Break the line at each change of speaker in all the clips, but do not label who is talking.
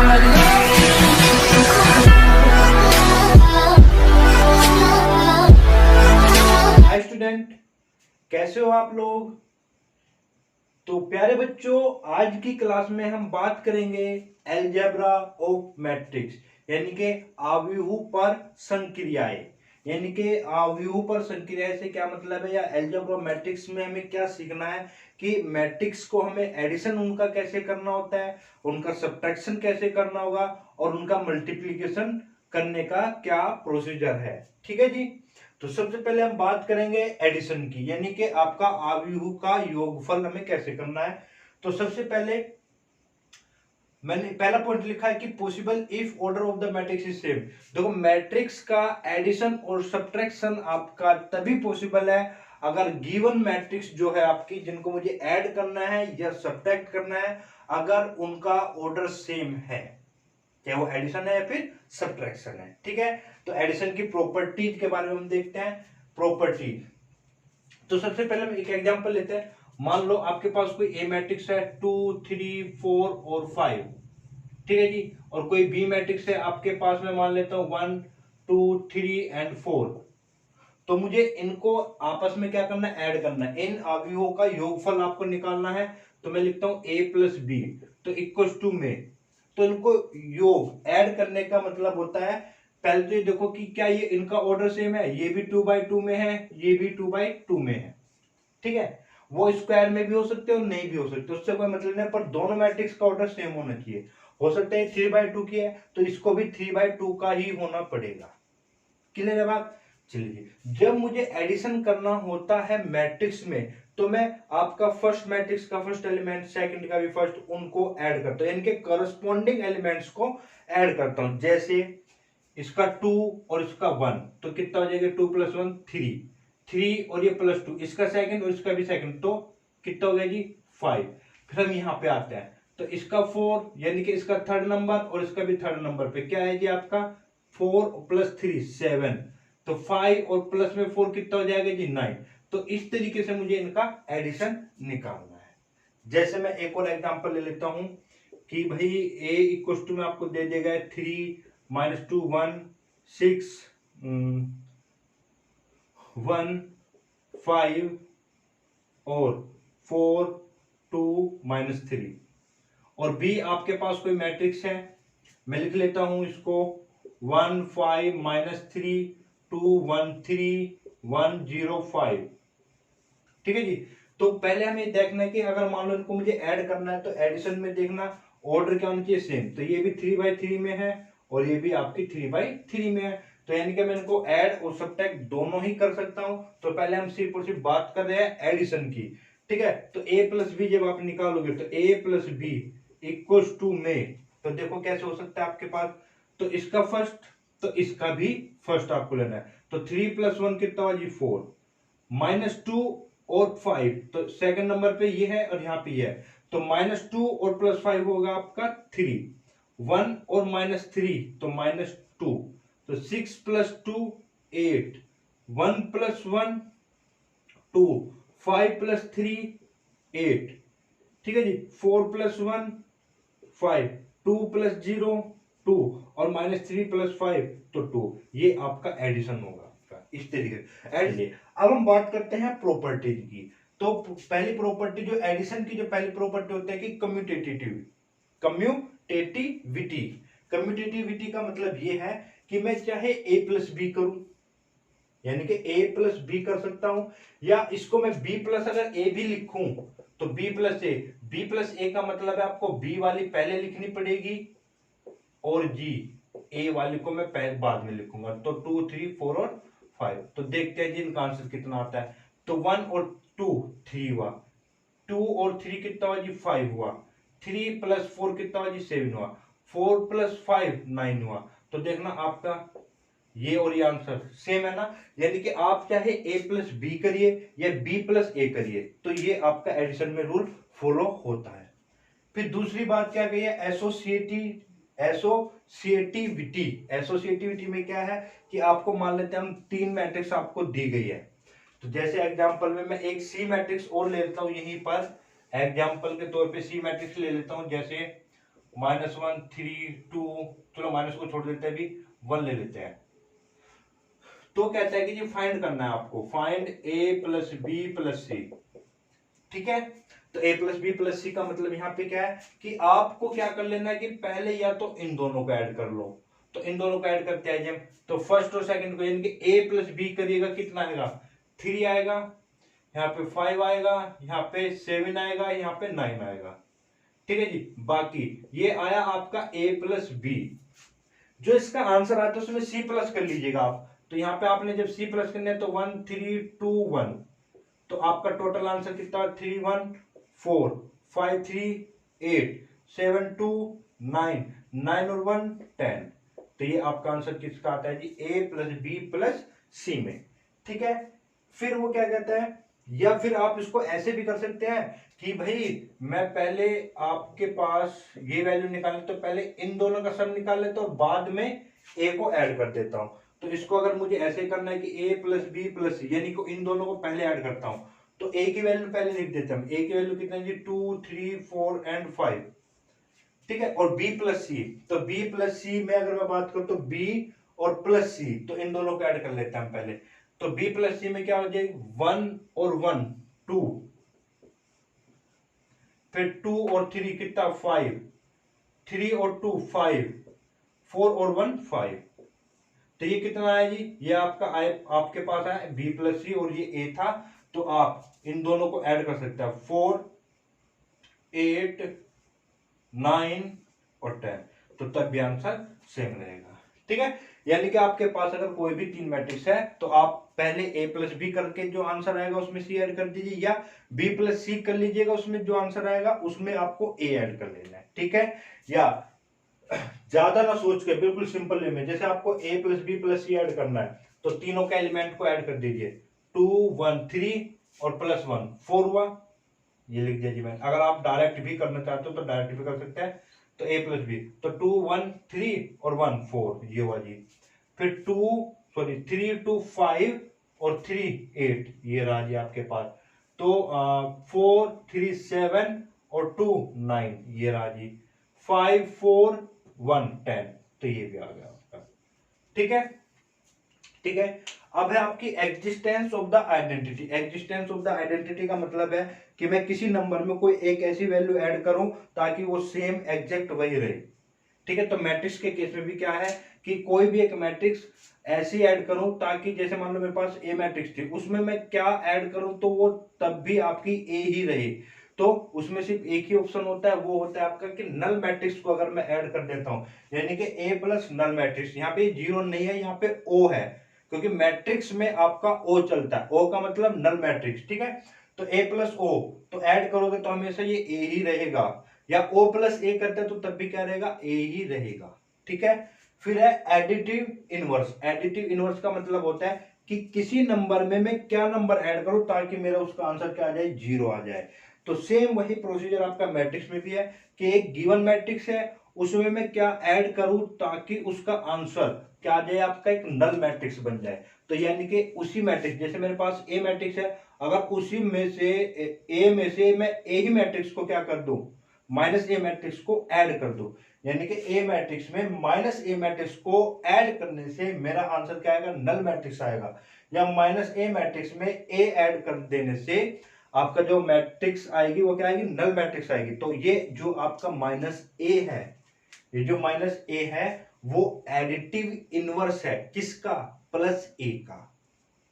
Hi student, कैसे हो आप लोग। तो प्यारे बच्चों, आज की क्लास में हम बात करेंगे अलजेब्रा ऑफ मैट्रिक्स, यानी कि आव्यूह पर संक्रियाएं। यानी कि आव्यूह पर संक्रियाएं से क्या मतलब है, या अलजेब्रा ऑफ मैट्रिक्स में हमें क्या सीखना है कि मैट्रिक्स को हमें एडिशन उनका कैसे करना होता है, उनका सब्ट्रैक्शन कैसे करना होगा, और उनका मल्टीप्लीकेशन करने का क्या प्रोसीजर है। ठीक है जी। तो सबसे पहले हम बात करेंगे एडिशन की, यानी कि आपका आव्यूह का योगफल हमें कैसे करना है। तो सबसे पहले मैंने पहला पॉइंट लिखा है कि possible if order of the matrix is same. देखो, मैट्रिक्स का एडिशन और सब्ट्रैक्शन आपका तभी पॉसिबल है अगर गिवन मैट्रिक्स जो है आपकी, जिनको मुझे ऐड करना है या सब्ट्रैक्ट करना है, अगर उनका ऑर्डर सेम है, चाहे वो एडिशन है या फिर सब्ट्रैक्शन है। ठीक है। तो एडिशन की प्रॉपर्टीज के बारे में हम देखते हैं। प्रॉपर्टीज, तो सबसे पहले हम एक एग्जांपल लेते हैं। मान लो आपके पास कोई ए मैट्रिक्स है 2 3 4 और 5। ठीक है जी। और कोई बी मैट्रिक्स है आपके पास में, मान लेता हूं 1 2 3 एंड 4। तो मुझे इनको आपस में क्या करना है, ऐड करना है। इन अवयवों का योगफल आपको निकालना है। तो मैं लिखता हूं a प्लस बी तो इक्वल टू में, तो इनको योग ऐड करने का मतलब होता है, पहले तो ये देखो कि क्या ये इनका ऑर्डर सेम है, ये भी 2/2 में है, ये भी 2/2 में है। ठीक है। वो स्क्वायर में भी हो सकते हैं और नहीं भी हो सकते, उससे कोई मतलब नहीं, पर दोनों मैट्रिक्स का ऑर्डर सेम होना चाहिए। हो सकता है 3/2 की है तो इसको भी 3/2 का ही होना पड़ेगा। क्लियर है बात। चलिए, जब मुझे एडिशन करना होता है मैट्रिक्स में, तो मैं आपका फर्स्ट मैट्रिक्स का फर्स्ट एलिमेंट, सेकंड का भी फर्स्ट, उनको ऐड करता हूं, इनके करस्पॉन्डिंग एलिमेंट्स को ऐड करता हूं। जैसे इसका 2 और इसका 1, तो कितना हो जाएगा, 2 + 1 3 और ये +2, इसका सेकंड और इसका भी सेकंड, तो कितना हो गया जी 5। फिर हम यहां पे आते हैं, तो इसका 4 यानी कि इसका थर्ड नंबर और इसका भी थर्ड नंबर पे क्या है जी आपका 4 + 3 7। तो 5 और प्लस में 4 कितना हो जाएगा जी 9। तो इस तरीके से मुझे इनका एडिशन निकालना है। जैसे मैं एक और एग्जांपल ले लेता हूं कि भाई a इक्वल टू में आपको दे देगा 3 - 2 1 6 1 5 और 4 2 -3। और b आपके पास कोई मैट्रिक्स है, मैं लिख लेता हूं इसको 1 5 - 3 2 1 3 1 0 5। ठीक है जी। तो पहले हमें देखना है कि अगर मान लो इनको मुझे ऐड करना है, तो एडिशन में देखना ऑर्डर क्या होना चाहिए, सेम। तो ये भी 3/3 में है और ये भी आपकी 3/3 में है, तो यानी कि मैं इनको ऐड और सब्ट्रैक्ट दोनों ही कर सकता हूं। तो पहले हम सिर्फ और सिर्फ बात कर रहे हैं एडिशन की। ठीक है। तो a + b जब आप निकालोगे, तो a + b इक्वल टू में, तो देखो कैसे हो सकता है आपके पास, तो इसका फर्स्ट तो इसका भी फर्स्ट आपको लेना है। तो 3 + 1 कितना हुआ जी 4 -2 और 5, तो सेकंड नंबर पे ये है और यहाँ पे ये है, तो -2 और +5 होगा आपका 3। 1 और -3 तो -2, तो 6 + 2 8, 1 + 1 2, 5 + 3 8। ठीक है जी। 4 + 1 5, 2 + 0 2 और -3 + 5 तो 2। ये आपका एडिशन होगा आपका, इस तरीके से एडिशन। अब हम बात करते हैं प्रॉपर्टीज की। तो पहली प्रॉपर्टी जो एडिशन की जो पहली प्रॉपर्टी होती है कि कम्यूटेटिव कम्यूटेटिविटी। कम्यूटेटिविटी का मतलब ये है कि मैं चाहे a + b करूं, यानी कि a + b कर सकता हूं, या इसको मैं b + अगर a भी लिखूं, तो b + a, b + a का मतलब है आपको b वाली पहले लिखनी पड़ेगी और g a वाली को मैं बाद में लिखूंगा। तो 2 3 4 और 5। तो देखते हैं जी इनका आंसर कितना आता है। तो 1 और 2 3 हुआ, 2 और 3 कितना हुआ जी 5 हुआ, 3 + 4 कितना हुआ जी 7 हुआ, 4 + 5 9 हुआ। तो देखना आपका ये और ये आंसर सेम है ना, यानी कि आप चाहे a + b करिए या b + a करिए, तो ये आपका एडिशन में रूल फॉलो होता है। फिर दूसरी बात क्या कही है, एसोसिएटिविटी। एसोसिएटिविटी में क्या है कि आपको मान लेते हैं हम 3 मैट्रिक्स आपको दी गई है, तो जैसे एग्जांपल में मैं एक सी मैट्रिक्स और ले लेता हूं, यहीं पर एग्जांपल के तौर पे सी मैट्रिक्स ले लेता हूं, जैसे -1 3 2, चलो माइनस को छोड़ देते हैं, अभी 1 ले लेते हैं। तो कहता है कि जी फाइंड करना है आपको, find a plus B plus C. ठीक है, तो a plus B plus C का मतलब यहाँ पे क्या है कि आपको क्या कर लेना है कि पहले या तो इन दोनों को ऐड कर लो। तो इन दोनों को ऐड करते हैं जब, तो फर्स्ट और सेकंड को, यानी कि a प्लस बी करिएगा, कितना आएगा 3 आएगा, यहाँ पे 5 आएगा, यहाँ पे 7 आएगा, यहाँ पे 9 आएगा। ठीक है जी, बाकी ये आया आपका a प्लस बी। जो इसका आंसर आता है उसमें सी प्लस कर लीजिएगा आप। तो यहाँ पे आपने जब सी प्लस करना है तो 1 3 2 1, तो आपका टोटल आंसर कितना, 3 1 4 5 3 8 7 2 9 9 और 1 10। तो ये आपका आंसर किसका आता है जी, a प्लस बी प्लस सी में। ठीक है, फिर वो क्या कहता है, या फिर आप इसको ऐसे भी कर सकते हैं कि भाई मैं पहले आपके पास ये वैल्यू निकालने, तो पहले इन दोनों का सम निकाल लेता हूं, बाद में a को ऐड कर देता हूं। तो इसको अगर मुझे ऐसे करना है कि a प्लस बी प्लस सी, यानी कि इन दोनों को पहले ऐड करता हूं, तो a की वैल्यू पहले लिख देते हैं। a की वैल्यू कितना है जी, 2 3 4 एंड 5। ठीक है, और b प्लस सी, तो b प्लस सी में अगर मैं बात करूं तो b और प्लस सी, तो इन दोनों को ऐड कर लेते हैं हम पहले। तो b प्लस सी में क्या हो जाएगा, 1 और 1 2, फिर 2 और 3 कितना 5, 3 और 2 5, 4 और 1 5। तो ये कितना है जी, ये आपका आपके पास है b प्लस सी और ये a था। तो आप इन दोनों को ऐड कर सकते हैं, 4 8 9 और 10, तो तब भी आंसर सेम रहेगा। ठीक है, यानी कि आपके पास अगर कोई भी तीन मैट्रिक्स है तो आप पहले a प्लस बी करके जो आंसर आएगा उसमें c ऐड कर दीजिए, या b प्लस सी कर लीजिएगा, उसमें जो आंसर आएगा उसमें आपको a ऐड कर लेना है। ठीक है, या ज्यादा ना सोच के बिल्कुल सिंपल वे में, जैसे आपको a plus B plus C add करना है तो तीनों के एलिमेंट को ऐड कर दीजिए, 2 1 3 और प्लस 1 4 हुआ, ये लिख दिया जी मैंने। अगर आप डायरेक्ट भी करना चाहते हो तो डायरेक्ट भी कर सकते हैं, तो a प्लस बी, तो 2 1 3 और 1 4, ये हुआ जी। फिर 3 2 5 और 3 8, ये रहा जी आपके पास। तो 4 3 7 और 2 9, ये रहा जी। 5 4 1 10, तो ये भी आ गया आपका। ठीक है, ठीक है, अब है आपकी existence of the identity. Existence of the identity का मतलब है कि मैं किसी नंबर में कोई एक ऐसी वैल्यू ऐड करूं ताकि वो सेम एग्जैक्ट वही रहे। ठीक है, तो मैट्रिक्स के केस में भी क्या है कि कोई भी एक मैट्रिक्स ऐसी ऐड करूं ताकि, जैसे मान लो मेरे पास ए मैट्रिक्स थी, उसमें मैं क्या ऐड करूं तो वो तब भी आपकी ए ही रहे। तो उसमें सिर्फ एक ही ऑप्शन होता है, वो होता है आपका कि नल मैट्रिक्स को अगर मैं ऐड कर देता हूं, यानी कि ए प्लस नल मैट्रिक्स। यहाँ पे जीरो नहीं है, यहाँ पे ओ है, क्योंकि मैट्रिक्स में आपका ओ चलता है, ओ का मतलब नल मैट्रिक्स। ठीक है, तो ए प्लस ओ, तो ऐड करोगे तो हमेशा ये ए ही रहेगा, या ओ प्लस ए करते हैं तो तब भी क्या रहेगा, ए ही रहेगा। ठीक है, फिर है एडिटिव इनवर्स। एडिटिव इनवर्स का मतलब होता है कि किसी नंबर में मैं क्या नंबर ऐड करूं ताकि मेरा उसका आंसर क्या आ जाए, जीरो आ जाए। तो सेम वही प्रोसीजर आपका मैट्रिक्स में भी है कि एक गिवन मैट्रिक्स है, उसमें मैं क्या ऐड करूं ताकि उसका आंसर क्या आ जाए, आपका एक नल मैट्रिक्स बन जाए। तो यानी कि उसी मैट्रिक्स, जैसे मेरे पास ए मैट्रिक्स है, अगर उसी में से ए में से मैं ए ही मैट्रिक्स को क्या कर दूं, माइनस ए मैट्रिक्स को ऐड कर दूं, यानी कि ए मैट्रिक्स में माइनस ए मैट्रिक्स को ऐड करने से मेरा आंसर क्या आएगा, नल मैट्रिक्स आएगा। या माइनस ए मैट्रिक्स में ए ऐड कर देने से आपका जो मैट्रिक्स आएगी वो क्या आएगी, नल मैट्रिक्स आएगी। तो ये जो आपका माइनस ए है, ये जो माइनस ए है वो एडिटिव इनवर्स है, किसका, प्लस ए का।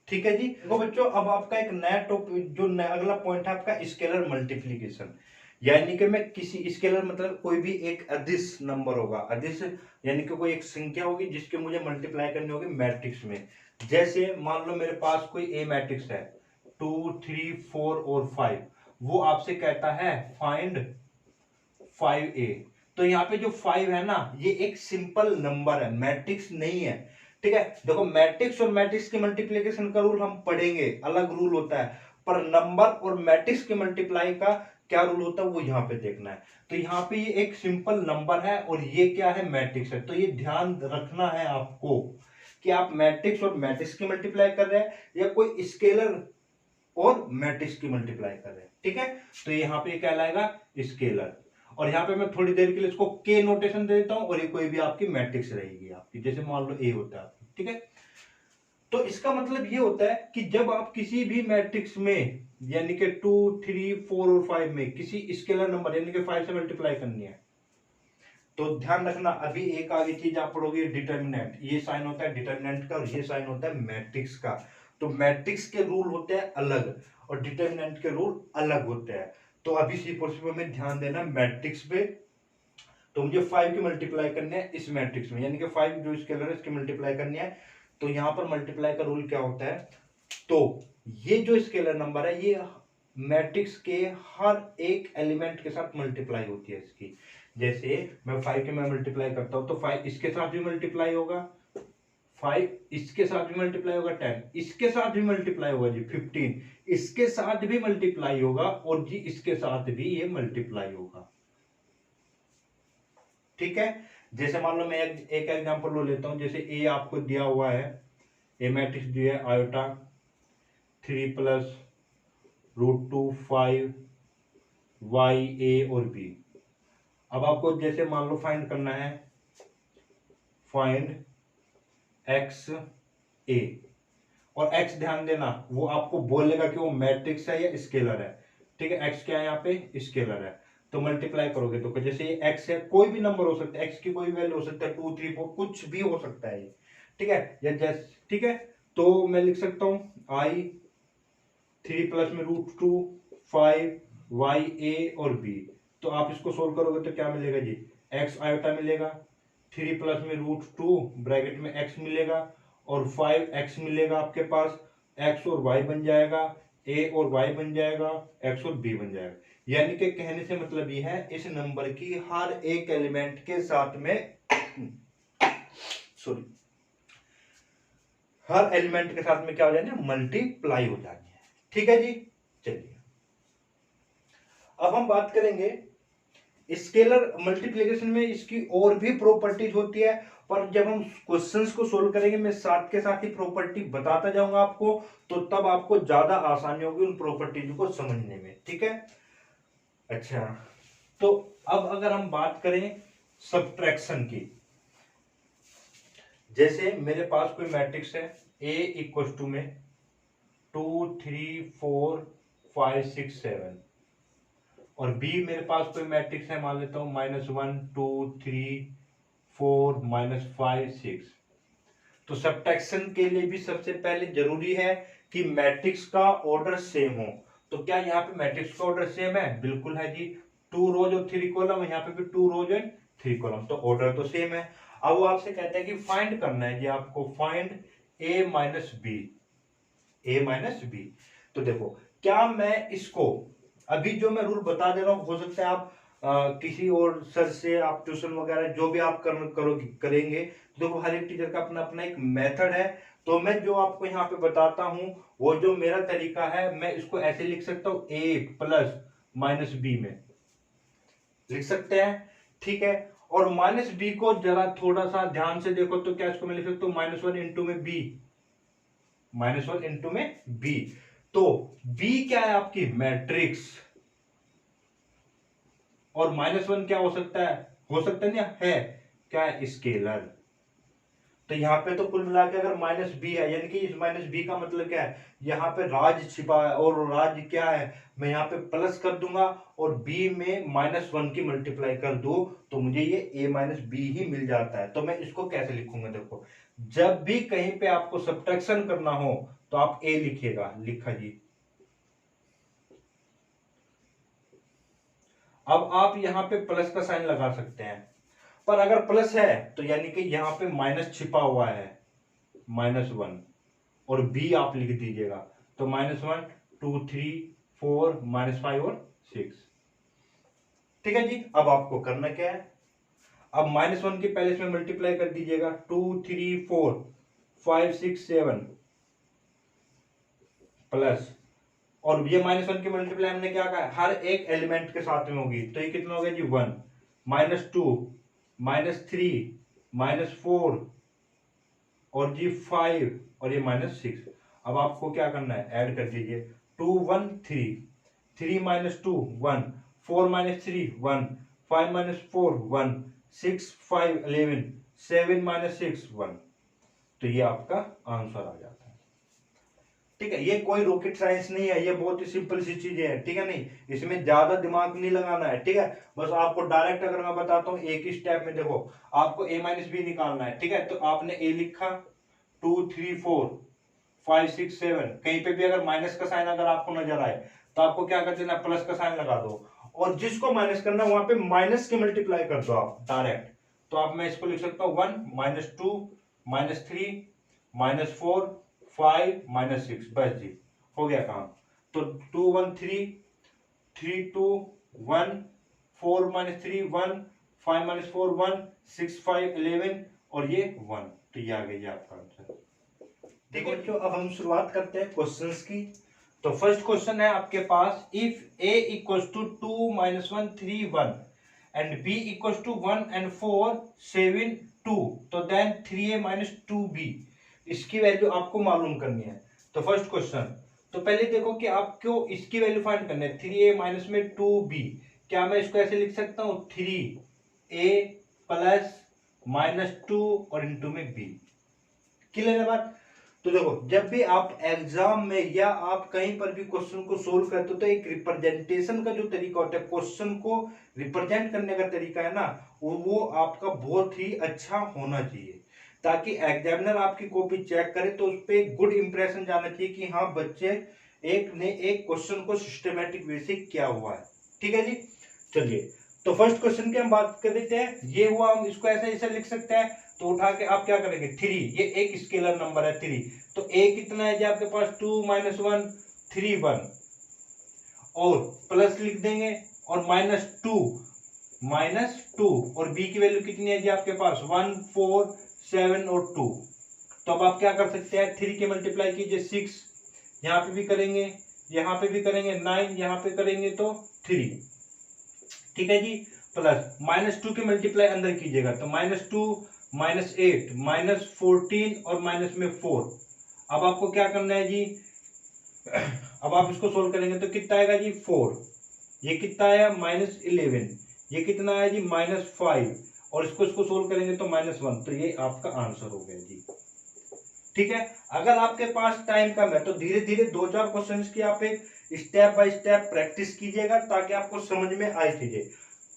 ठीक है जी, देखो बच्चों, अब आपका एक नया टॉपिक, जो नया अगला पॉइंट है आपका स्केलर मल्टीप्लीकेशन। यानी कि मैं किसी स्केलर मतलब कोई भी एक अदिश नंबर होगा, अदिश यानी कि कोई एक संख्या होगी जिसके मुझे मल्टीप्लाई करनी होगी मैट्रिक्स में। जैसे मान लो मेरे पास कोई ए मैट्रिक्स है, 2 3 4 और 5, वो आपसे कहता है फाइंड 5a। तो यहाँ पे जो 5 है ना, ये एक सिंपल नंबर है, मैट्रिक्स नहीं है। ठीक है, देखो मैट्रिक्स और मैट्रिक्स के मल्टीप्लिकेशन का रूल हम पढ़ेंगे, अलग रूल होता है, पर नंबर और मैट्रिक्स के मल्टीप्लाई का क्या रूल होता है वो यहाँ पे देखना है। तो यहाँ पे ये एक सिंपल नंबर है और ये क्या है, मैट्रिक्स है। तो ये ध्यान रखना है आपको कि आप मैट्रिक्स और मैट्रिक्स की मल्टीप्लाई कर रहे हैं या कोई स्केलर और मैट्रिक्स की मल्टीप्लाई कर रहे हैं। ठीक है, तो यहाँ पे क्या लाएगा, स्केलर। और यहाँ पे मैं थोड़ी देर के लिए इसको के नोटेशन दे देता हूं, और ये कोई भी आपकी मैट्रिक्स रहेगी आपकी, जैसे मान लो ए होता है आपकी, ठीक है। तो इसका मतलब ये होता है कि जब आप किसी भी मैट्रिक्स में यानी कि 2, 3, 4 और 5 में किसी स्केलर नंबर यानी कि 5 से मल्टीप्लाई करनी है, तो ध्यान रखना अभी एक आगे चीज आप पढ़ोगे, डिटर्मिनेंट। ये साइन होता है डिटर्मिनेंट का और ये साइन होता है मैट्रिक्स का। तो मैट्रिक्स के रूल होते हैं अलग और डिटर्मिनेंट के रूल अलग होते हैं। तो अभी सी प्रोसीजर में ध्यान देना मैट्रिक्स पे। तो मुझे 5 की मल्टीप्लाई करनी है इस मैट्रिक्स में, यानी कि 5 जो स्केलर है इसकी मल्टीप्लाई करनी है। तो यहां पर मल्टीप्लाई का रूल क्या होता है, तो ये जो स्केलर नंबर है ये मैट्रिक्स के हर एक एलिमेंट के साथ मल्टीप्लाई होती है इसकी। जैसे मैं 5 के मैं मल्टीप्लाई करता हूं तो 5 इसके साथ भी मल्टीप्लाई होगा, 5 इसके साथ भी मल्टीप्लाई होगा, 10 इसके साथ भी मल्टीप्लाई होगा जी, 15 इसके साथ भी मल्टीप्लाई होगा, और जी इसके साथ भी ये मल्टीप्लाई होगा। ठीक है। जैसे मान लो मैं एक एग्जांपल लो लेता हूं, जैसे ए आपको दिया हुआ है, ए मैट्रिक्स दिया है आयोटा 3 प्लस √2 5 वाई ए और बी। अब आपको जैसे मान लो फाइंड करना है, फाइंड एक्स ए, और एक्स ध्यान देना वो आपको बोलेगा कि वो मैट्रिक्स है या स्केलर है। ठीक है, एक्स क्या है यहाँ पे, स्केलर है। तो मल्टीप्लाई करोगे तो जैसे ये एक्स है, कोई भी नंबर हो सकता है, एक्स की कोई वैल्यू हो सकता है 2, 3, 4 कुछ भी हो सकता है ये। ठीक है, या जैसे ठीक है, तो मैं लिख सकता हूं आई 3 प्लस में √2 5 वाई ए और बी। तो आप इसको सोल्व करोगे तो क्या मिलेगा जी, एक्स आयोटा मिलेगा, 3 प्लस में √2 ब्रैकेट में एक्स मिलेगा, और 5x मिलेगा आपके पास, x और y बन जाएगा, a और y बन जाएगा, x और b बन जाएगा। यानी कि कहने से मतलब ये है इस नंबर की हर एक एलिमेंट के साथ में सॉरी हर एलिमेंट के साथ में क्या हो जानी है, मल्टीप्लाई हो जानी है। ठीक है जी, चलिए अब हम बात करेंगे स्केलर मल्टीप्लिकेशन में इसकी और भी प्रॉपर्टीज होती है, पर जब हम क्वेश्चंस को सोल्व करेंगे मैं साथ के साथ ही प्रॉपर्टी बताता जाऊंगा आपको, तो तब आपको ज्यादा आसानी होगी उन प्रॉपर्टीज को समझने में। ठीक है, अच्छा तो अब अगर हम बात करें सब्ट्रैक्शन की, जैसे मेरे पास कोई मैट्रिक्स है A इक्वल टू में 2, 3, 4, 5, 6, 7, और B मेरे पास कोई मैट्रिक्स है, मान लेता हूं -1, 2, 3, 4, -5, 6। तो सब्ट्रैक्शन के लिए भी सबसे पहले जरूरी है कि मैट्रिक्स का ऑर्डर सेम हो। तो क्या यहाँ पे मैट्रिक्स का ऑर्डर सेम है, बिल्कुल है जी, 2 रोज और 3 कॉलम, यहाँ पे भी 2 रोज एंड 3 कॉलम, तो ऑर्डर तो सेम है। अब वो आपसे कहता है कि फाइंड करना है जी आपको, फाइंड a माइनस बी। तो देखो क्या मैं इसको अभी जो मैं रूल बता दे रहा हूं, हो सकता है आप किसी और सर से आप ट्यूशन वगैरह जो भी आप करेंगे, देखो हर एक टीचर का अपना अपना एक मेथड है। तो मैं जो आपको यहाँ पे बताता हूं वो जो मेरा तरीका है, मैं इसको ऐसे लिख सकता हूं a प्लस माइनस बी में लिख सकते हैं। ठीक है, और माइनस बी को जरा थोड़ा सा ध्यान से देखो, तो क्या इसको मैं लिख सकता हूं -1 इंटू में बी, -1 इंटू में बी। तो बी क्या है आपकी मैट्रिक्स, और -1 क्या हो सकता है ना, है क्या है, स्केलर। तो यहाँ पे तो कुल मिला के अगर -b है, यानी कि इस -b का मतलब क्या है, यहाँ पे राज छिपा है, और राज क्या है, मैं यहाँ पे प्लस कर दूंगा और b में -1 की मल्टीप्लाई कर दूं, तो मुझे ये a माइनस बी ही मिल जाता है। तो मैं इसको कैसे लिखूंगा, देखो जब भी कहीं पे आपको सब्ट्रैक्शन करना हो तो आप a लिखिएगा, लिखा जी। अब आप यहाँ पे प्लस का साइन लगा सकते हैं, पर अगर प्लस है तो यानी कि यहाँ पे माइनस छिपा हुआ है, -1, और b आप लिख दीजिएगा। तो -1, 2, 3, 4, -5 और 6। ठीक है जी, अब आपको करना क्या है, अब -1 के पहले इसमें मल्टीप्लाई कर दीजिएगा, 2, 3, 4, 5, 6, 7 प्लस, और ये -1 की मल्टीप्लाई हमने क्या कहा, हर एक एलिमेंट के साथ में होगी। तो ये कितना हो गया जी 1, -2, -3, -4 और जी 5 और ये -6। अब आपको क्या करना है, ऐड कर दीजिए, 2, 1, 3, 3 - 2 1, 4 - 3 1, 5 माइनस 4 1, 6 5 11, 7 माइनस 6 1। तो ये आपका आंसर आ जाता है। ठीक है, ये कोई रॉकेट साइंस नहीं है, ये बहुत ही सिंपल सी चीजें हैं। ठीक है, नहीं इसमें ज्यादा दिमाग नहीं लगाना है। ठीक है, बस आपको डायरेक्ट अगर मैं बताता हूँ एक ही स्टेप में, देखो आपको a माइनस बी निकालना है। ठीक है, तो आपने a लिखा 2 3 4 5 6 7, कहीं पे भी अगर माइनस का साइन अगर आपको नजर आए तो आपको क्या कर देना, प्लस का साइन लगा दो, और जिसको माइनस करना है वहां पे माइनस के मल्टीप्लाई कर दो आप डायरेक्ट। तो आप मैं इसको लिख सकता हूँ 1 माइनस 2 माइनस 3 माइनस 4 5 माइनस 6, बस जी हो गया काम। तो 2 1 3 3 2 1 4 माइनस 3 1 5 माइनस 4 1 6 5 11 और ये 1। तो ये आ गई आपका आंसर। देखो बच्चों, अब हम शुरुआत करते हैं क्वेश्चंस की। तो फर्स्ट क्वेश्चन है आपके पास, इफ a इक्वल्स टू 2 माइनस 1 3 1 and b equals to 1 and 4 7 2, तो देन 3a माइनस 2b, इसकी वैल्यू आपको मालूम करनी है। तो फर्स्ट क्वेश्चन, तो पहले देखो कि आपको इसकी वैल्यू फाइंड करनी है, 3a माइनस में 2b। क्या मैं इसको ऐसे लिख सकता हूँ, 3a प्लस माइनस 2 और इंटू में b। क्लियर है बात? तो देखो, जब भी आप एग्जाम में या आप कहीं पर भी क्वेश्चन को सोल्व करते हो तो एक रिप्रेजेंटेशन का जो तरीका होता है, क्वेश्चन को रिप्रेजेंट करने का तरीका है ना, वो आपका बहुत ही अच्छा होना चाहिए, ताकि एग्जामिनर आपकी कॉपी चेक करे तो उस पर गुड इंप्रेशन जाना चाहिए कि हाँ बच्चे एक ने एक क्वेश्चन को सिस्टमेटिक वे से किया हुआ है। ठीक है जी, चलिए तो फर्स्ट क्वेश्चन की हम बात कर लेते हैं। ये हुआ, हम इसको ऐसे ऐसे लिख सकते हैं। तो उठा के आप क्या करेंगे, 3, ये एक स्केलर नंबर है 3, तो a कितना है जी आपके पास, 2 माइनस 1 3 1, और प्लस लिख देंगे, और माइनस टू और b की वैल्यू कितनी है जी आपके पास, 1 4 7 और 2। तो अब आप क्या कर सकते हैं, 3 के मल्टीप्लाई कीजिए 6, यहाँ पे भी करेंगे, यहाँ पे भी करेंगे 9, यहाँ पे करेंगे तो 3। ठीक है जी, प्लस माइनस 2 के मल्टीप्लाई अंदर कीजिएगा, तो माइनस 2 माइनस 8 माइनस 14 और माइनस में 4। अब आपको क्या करना है जी, अब आप इसको सोल्व करेंगे तो कितना आएगा जी 4, ये कितना आया माइनस 11, ये कितना आया जी माइनस 5, और इसको सोल्व करेंगे तो माइनस 1। तो ये आपका आंसर हो गया जी। ठीक है, अगर आपके पास टाइम कम है तो धीरे धीरे 2-4 क्वेश्चंस की आप एक स्टेप बाय स्टेप प्रैक्टिस कीजिएगा, ताकि आपको समझ में आए चीजें।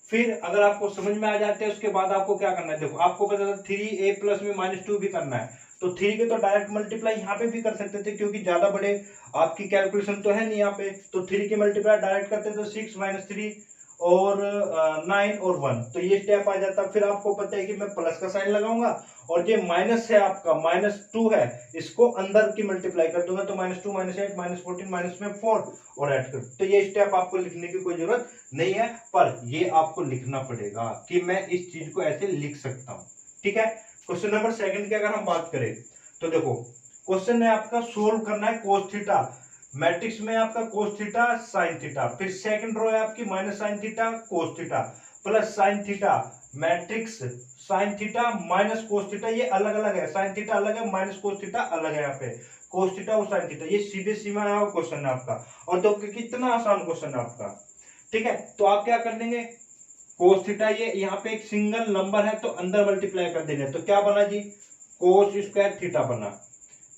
फिर अगर आपको समझ में आ जाते हैं उसके बाद आपको क्या करना है, देखो आपको पता था 3a प्लस में माइनस 2 भी करना है, तो 3 के तो डायरेक्ट मल्टीप्लाई यहाँ पे भी कर सकते थे, क्योंकि ज्यादा बड़े आपकी कैलकुलेशन तो है नहीं यहाँ पे। तो 3 के मल्टीप्लाई डायरेक्ट करते तो 6 माइनस 3 और 9 और 1, तो ये स्टेप आ जाता। फिर आपको पता है कि मैं प्लस का साइन लगाऊंगा, और ये माइनस है आपका माइनस 2 है, इसको अंदर की मल्टीप्लाई कर दूंगा, तो माइनस 2 माइनस 8 माइनस 14 माइनस में 4 और ऐड कर। तो ये स्टेप आपको लिखने की कोई जरूरत नहीं है, पर ये आपको लिखना पड़ेगा कि मैं इस चीज को ऐसे लिख सकता हूं। ठीक है, क्वेश्चन नंबर सेकंड की अगर हम बात करें तो देखो, क्वेश्चन है आपका सोल्व करना है कोस थीटा। मैट्रिक्स में आपका कोस थीटा साइन थीटा, फिर सेकंड रो है आपकी minus sine theta cos theta plus sine theta, matrix sine theta minus cos theta, ये अलग अलग है, साइन थीटा अलग है, माइनस कोस थीटा अलग है, यहाँ पे कोस थीटा और साइन थीटा, ये सीधे सीमा है क्वेश्चन है आपका। और तो कितना आसान क्वेश्चन है आपका। ठीक है, तो आप क्या कर देंगे, कोस थीटा ये यहाँ पे एक सिंगल नंबर है तो अंदर मल्टीप्लाई कर देंगे, तो क्या बना जी कोस स्क्वायर थीटा बना,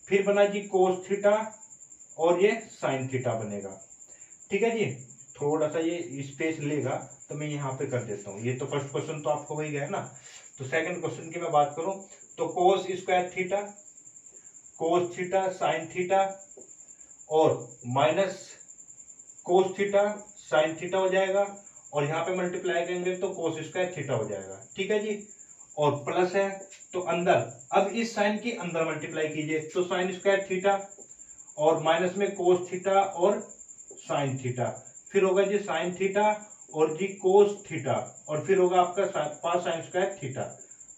फिर बना जी कोस थीटा और ये साइन थीटा बनेगा। ठीक है जी, थोड़ा सा ये स्पेस लेगा तो मैं यहाँ पे कर देता हूँ। ये तो फर्स्ट क्वेश्चन तो आपको वही गया ना। तो सेकंड क्वेश्चन की मैं बात करूं तो cos square theta cos theta sine theta और minus cos theta sine theta हो जाएगा, और यहाँ पे मल्टीप्लाई करेंगे तो कोस स्क्वायर थीटा हो जाएगा। ठीक है जी, और प्लस है तो अंदर, अब इस साइन की अंदर मल्टीप्लाई कीजिए, तो साइन स्क्वायर थीटा और माइनस में कोस थीटा और साइन थीटा, फिर होगा जी साइन थीटा और जी कोस थीटा, और फिर होगा आपका पास साइन स्क्वायर थीटा।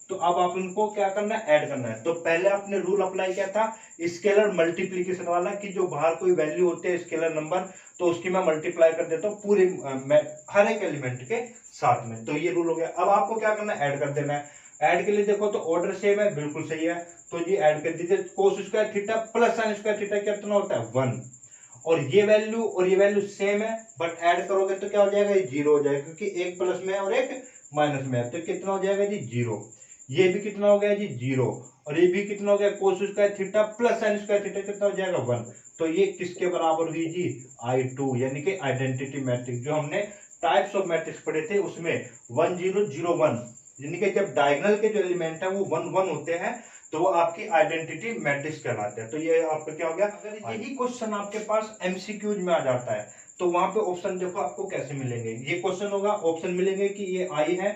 तो अब आप इनको क्या करना है, ऐड करना है। तो पहले आपने रूल अप्लाई किया था स्केलर मल्टीप्लीकेशन वाला, कि जो बाहर कोई वैल्यू होते हैं स्केलर नंबर, तो उसकी मैं मल्टीप्लाई कर देता हूँ पूरे हर एक एलिमेंट के साथ में। तो ये रूल हो गया। अब आपको क्या करना है, ऐड कर देना है। ऐड के लिए देखो तो ऑर्डर सेम है, बिल्कुल सही है, तो ये ऐड कर दीजिए। कोस square theta plus sine square theta कितना होता है 1, और ये वैल्यू सेम है, बट ऐड करोगे तो क्या हो जाएगा, ये जीरो हो जाएगा, क्योंकि एक प्लस में है और एक माइनस में है, तो कितना हो जाएगा जी, जीरो। ये भी कितना हो गया जी, जीरो। और ये भी कितना हो गया, कोस square theta plus sine square theta, कितना हो जाएगा, 1। तो ये किसके बराबर हुई जी, I2, यानी कि आइडेंटिटी मैट्रिक्स। जो हमने टाइप्स ऑफ मैट्रिक्स पढ़े थे उसमें 1 0 0 1, यानी कि जब डायगोनल के जो एलिमेंट है वो 1 1 होते हैं तो वो आपकी आइडेंटिटी मैट्रिक्स कहलाते हैं। तो ये आपका क्या हो गया। अगर यही क्वेश्चन आपके पास एमसीक्यूज में आ जाता है तो वहां पे ऑप्शन देखो आपको कैसे मिलेंगे। ये क्वेश्चन होगा, ऑप्शन मिलेंगे कि ये आई है,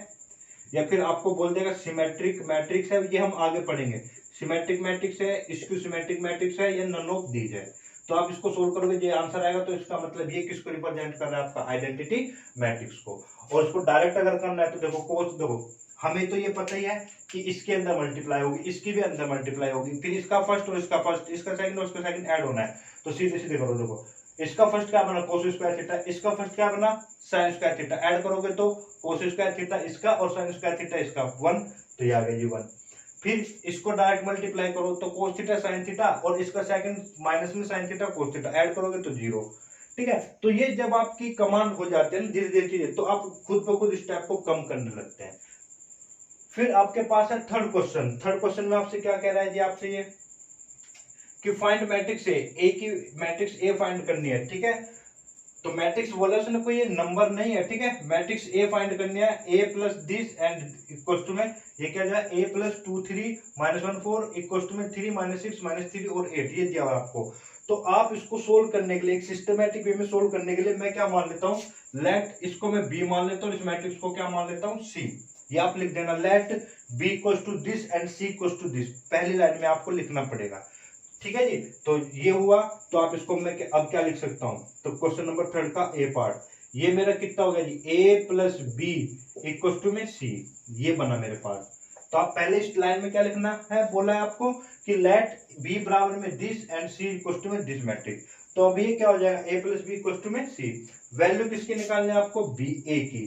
या फिर आपको बोल देगा सिमेट्रिक मैट्रिक्स है, ये हम आगे पढ़ेंगे। सिमेट्रिक मैट्रिक्स है, स्क्यू सिमेट्रिक मैट्रिक्स है, या नन ऑफ दीज है। तो आप इसको सोल्व करोगे, ये आंसर आएगा। तो इसका मतलब ये किसको रिप्रेजेंट कर रहा है, आपका आइडेंटिटी मैट्रिक्स को। और इसको डायरेक्ट अगर करना है तो देखो कोस, देखो हमें तो ये पता ही है कि इसके अंदर मल्टीप्लाई होगी, इसकी भी अंदर मल्टीप्लाई होगी, फिर इसका फर्स्ट और इसका फर्स्ट, इसका सेकंड और इसका सेकंड ऐड होना है। तो सीधे सीधे करो, देखो इसका फर्स्ट क्या बना, कोस स्क्वायर थीटा, इसका फर्स्ट क्या बना, साइन स्क्वायर थीटा, ऐड करोगे तो कोस स्क्वायर थीटा इसका और साइन स्क्वायर थीटा इसका, 1। तो ये आ गया जी 1। फिर इसको डायरेक्ट मल्टीप्लाई करो तो कोस थीटा साइन थीटा और इसका सेकंड माइनस में sine theta cos theta, add करोगे तो 0। ठीक है। तो ये जब आपकी कमांड हो जाती है ना धीरे धीरे चीजें, तो आप खुद ब खुद स्टेप को कम करने लगते हैं। फिर आपके पास है थर्ड क्वेश्चन। थर्ड क्वेश्चन में आपसे क्या कह रहा है जी, आपसे ये कि फाइंड मैट्रिक्स ए की मैट्रिक्स ए फाइंड करनी है। ठीक है। तो मैट्रिक्स बोला उसने, कोई ये नंबर नहीं है। ठीक है। मैट्रिक्स ए फाइंड करनी है, A plus this and equals to में ये क्या जाए, A plus 2 3 minus 1 4 equals to में 3 माइनस 6 माइनस 3 और 8, ये दिया हुआ आपको। तो आप इसको सोल्व करने के लिए, एक सिस्टमैटिक वे में सोल्व करने के लिए मैं क्या मान लेता हूँ, लेट इसको मैं बी मान लेता हूँ, इस मैट्रिक्स को क्या मान लेता हूँ, सी। ये आप लिख देना, let B equals to this and C equals to this, पहली लाइन में आपको लिखना पड़ेगा। ठीक है जी। तो ये हुआ। तो आप इसको मैं अब क्या लिख सकता हूं, तो क्वेश्चन नंबर थर्ड का ए पार्ट, ये मेरा कितना हो गया जी, ए प्लस बी इक्वल टू में सी, ये बना मेरे पास। तो आप पहले इस लाइन में क्या लिखना है, बोला है आपको कि लेट बी बराबर में this and C equal to में दिस मैट्रिक्स। तो अब ये क्या हो जाएगा, A plus B equal to में सी। वैल्यू किसकी निकालनी है आपको, बी ए की।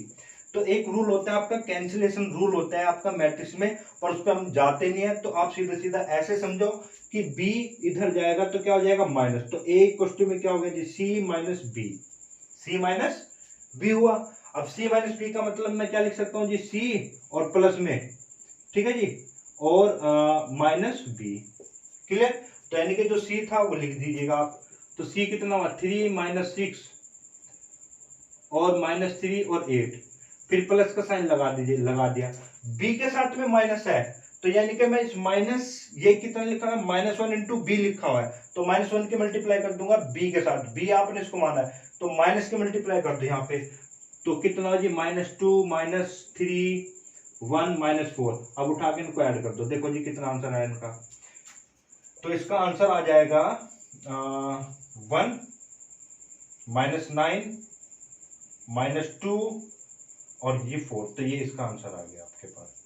तो एक रूल होता है आपका, कैंसिलेशन रूल होता है आपका मैट्रिक्स में, पर उस पर हम जाते नहीं है। तो आप सीधा सीधा ऐसे समझो कि b इधर जाएगा तो क्या हो जाएगा, माइनस। तो a इक्वल में क्या हो गया जी, c minus B, c minus B हुआ। अब c माइनस बी का मतलब मैं क्या लिख सकता हूँ जी, c और प्लस में, ठीक है जी, और माइनस बी। क्लियर। तो यानी कि जो c था वो लिख दीजिएगा आप। तो c कितना हुआ, 3 माइनस 6 और माइनस 3 और 8, फिर प्लस का साइन लगा दीजिए, लगा दिया। b के साथ में माइनस है तो यानी कि मैं इस माइनस, ये कितना लिखा है, -1 इंटू बी लिखा हुआ है, तो -1 की मल्टीप्लाई कर दूंगा b के साथ, b आपने इसको माना है तो माइनस की मल्टीप्लाई कर दो यहाँ पे। तो कितना जी, -2 -3 1 -4। अब उठा के इनको ऐड कर दो, देखो जी कितना आंसर आया इनका। तो इसका आंसर आ जाएगा 1 -9 -2 और ये 4। तो ये इसका आंसर आ गया आपके पास।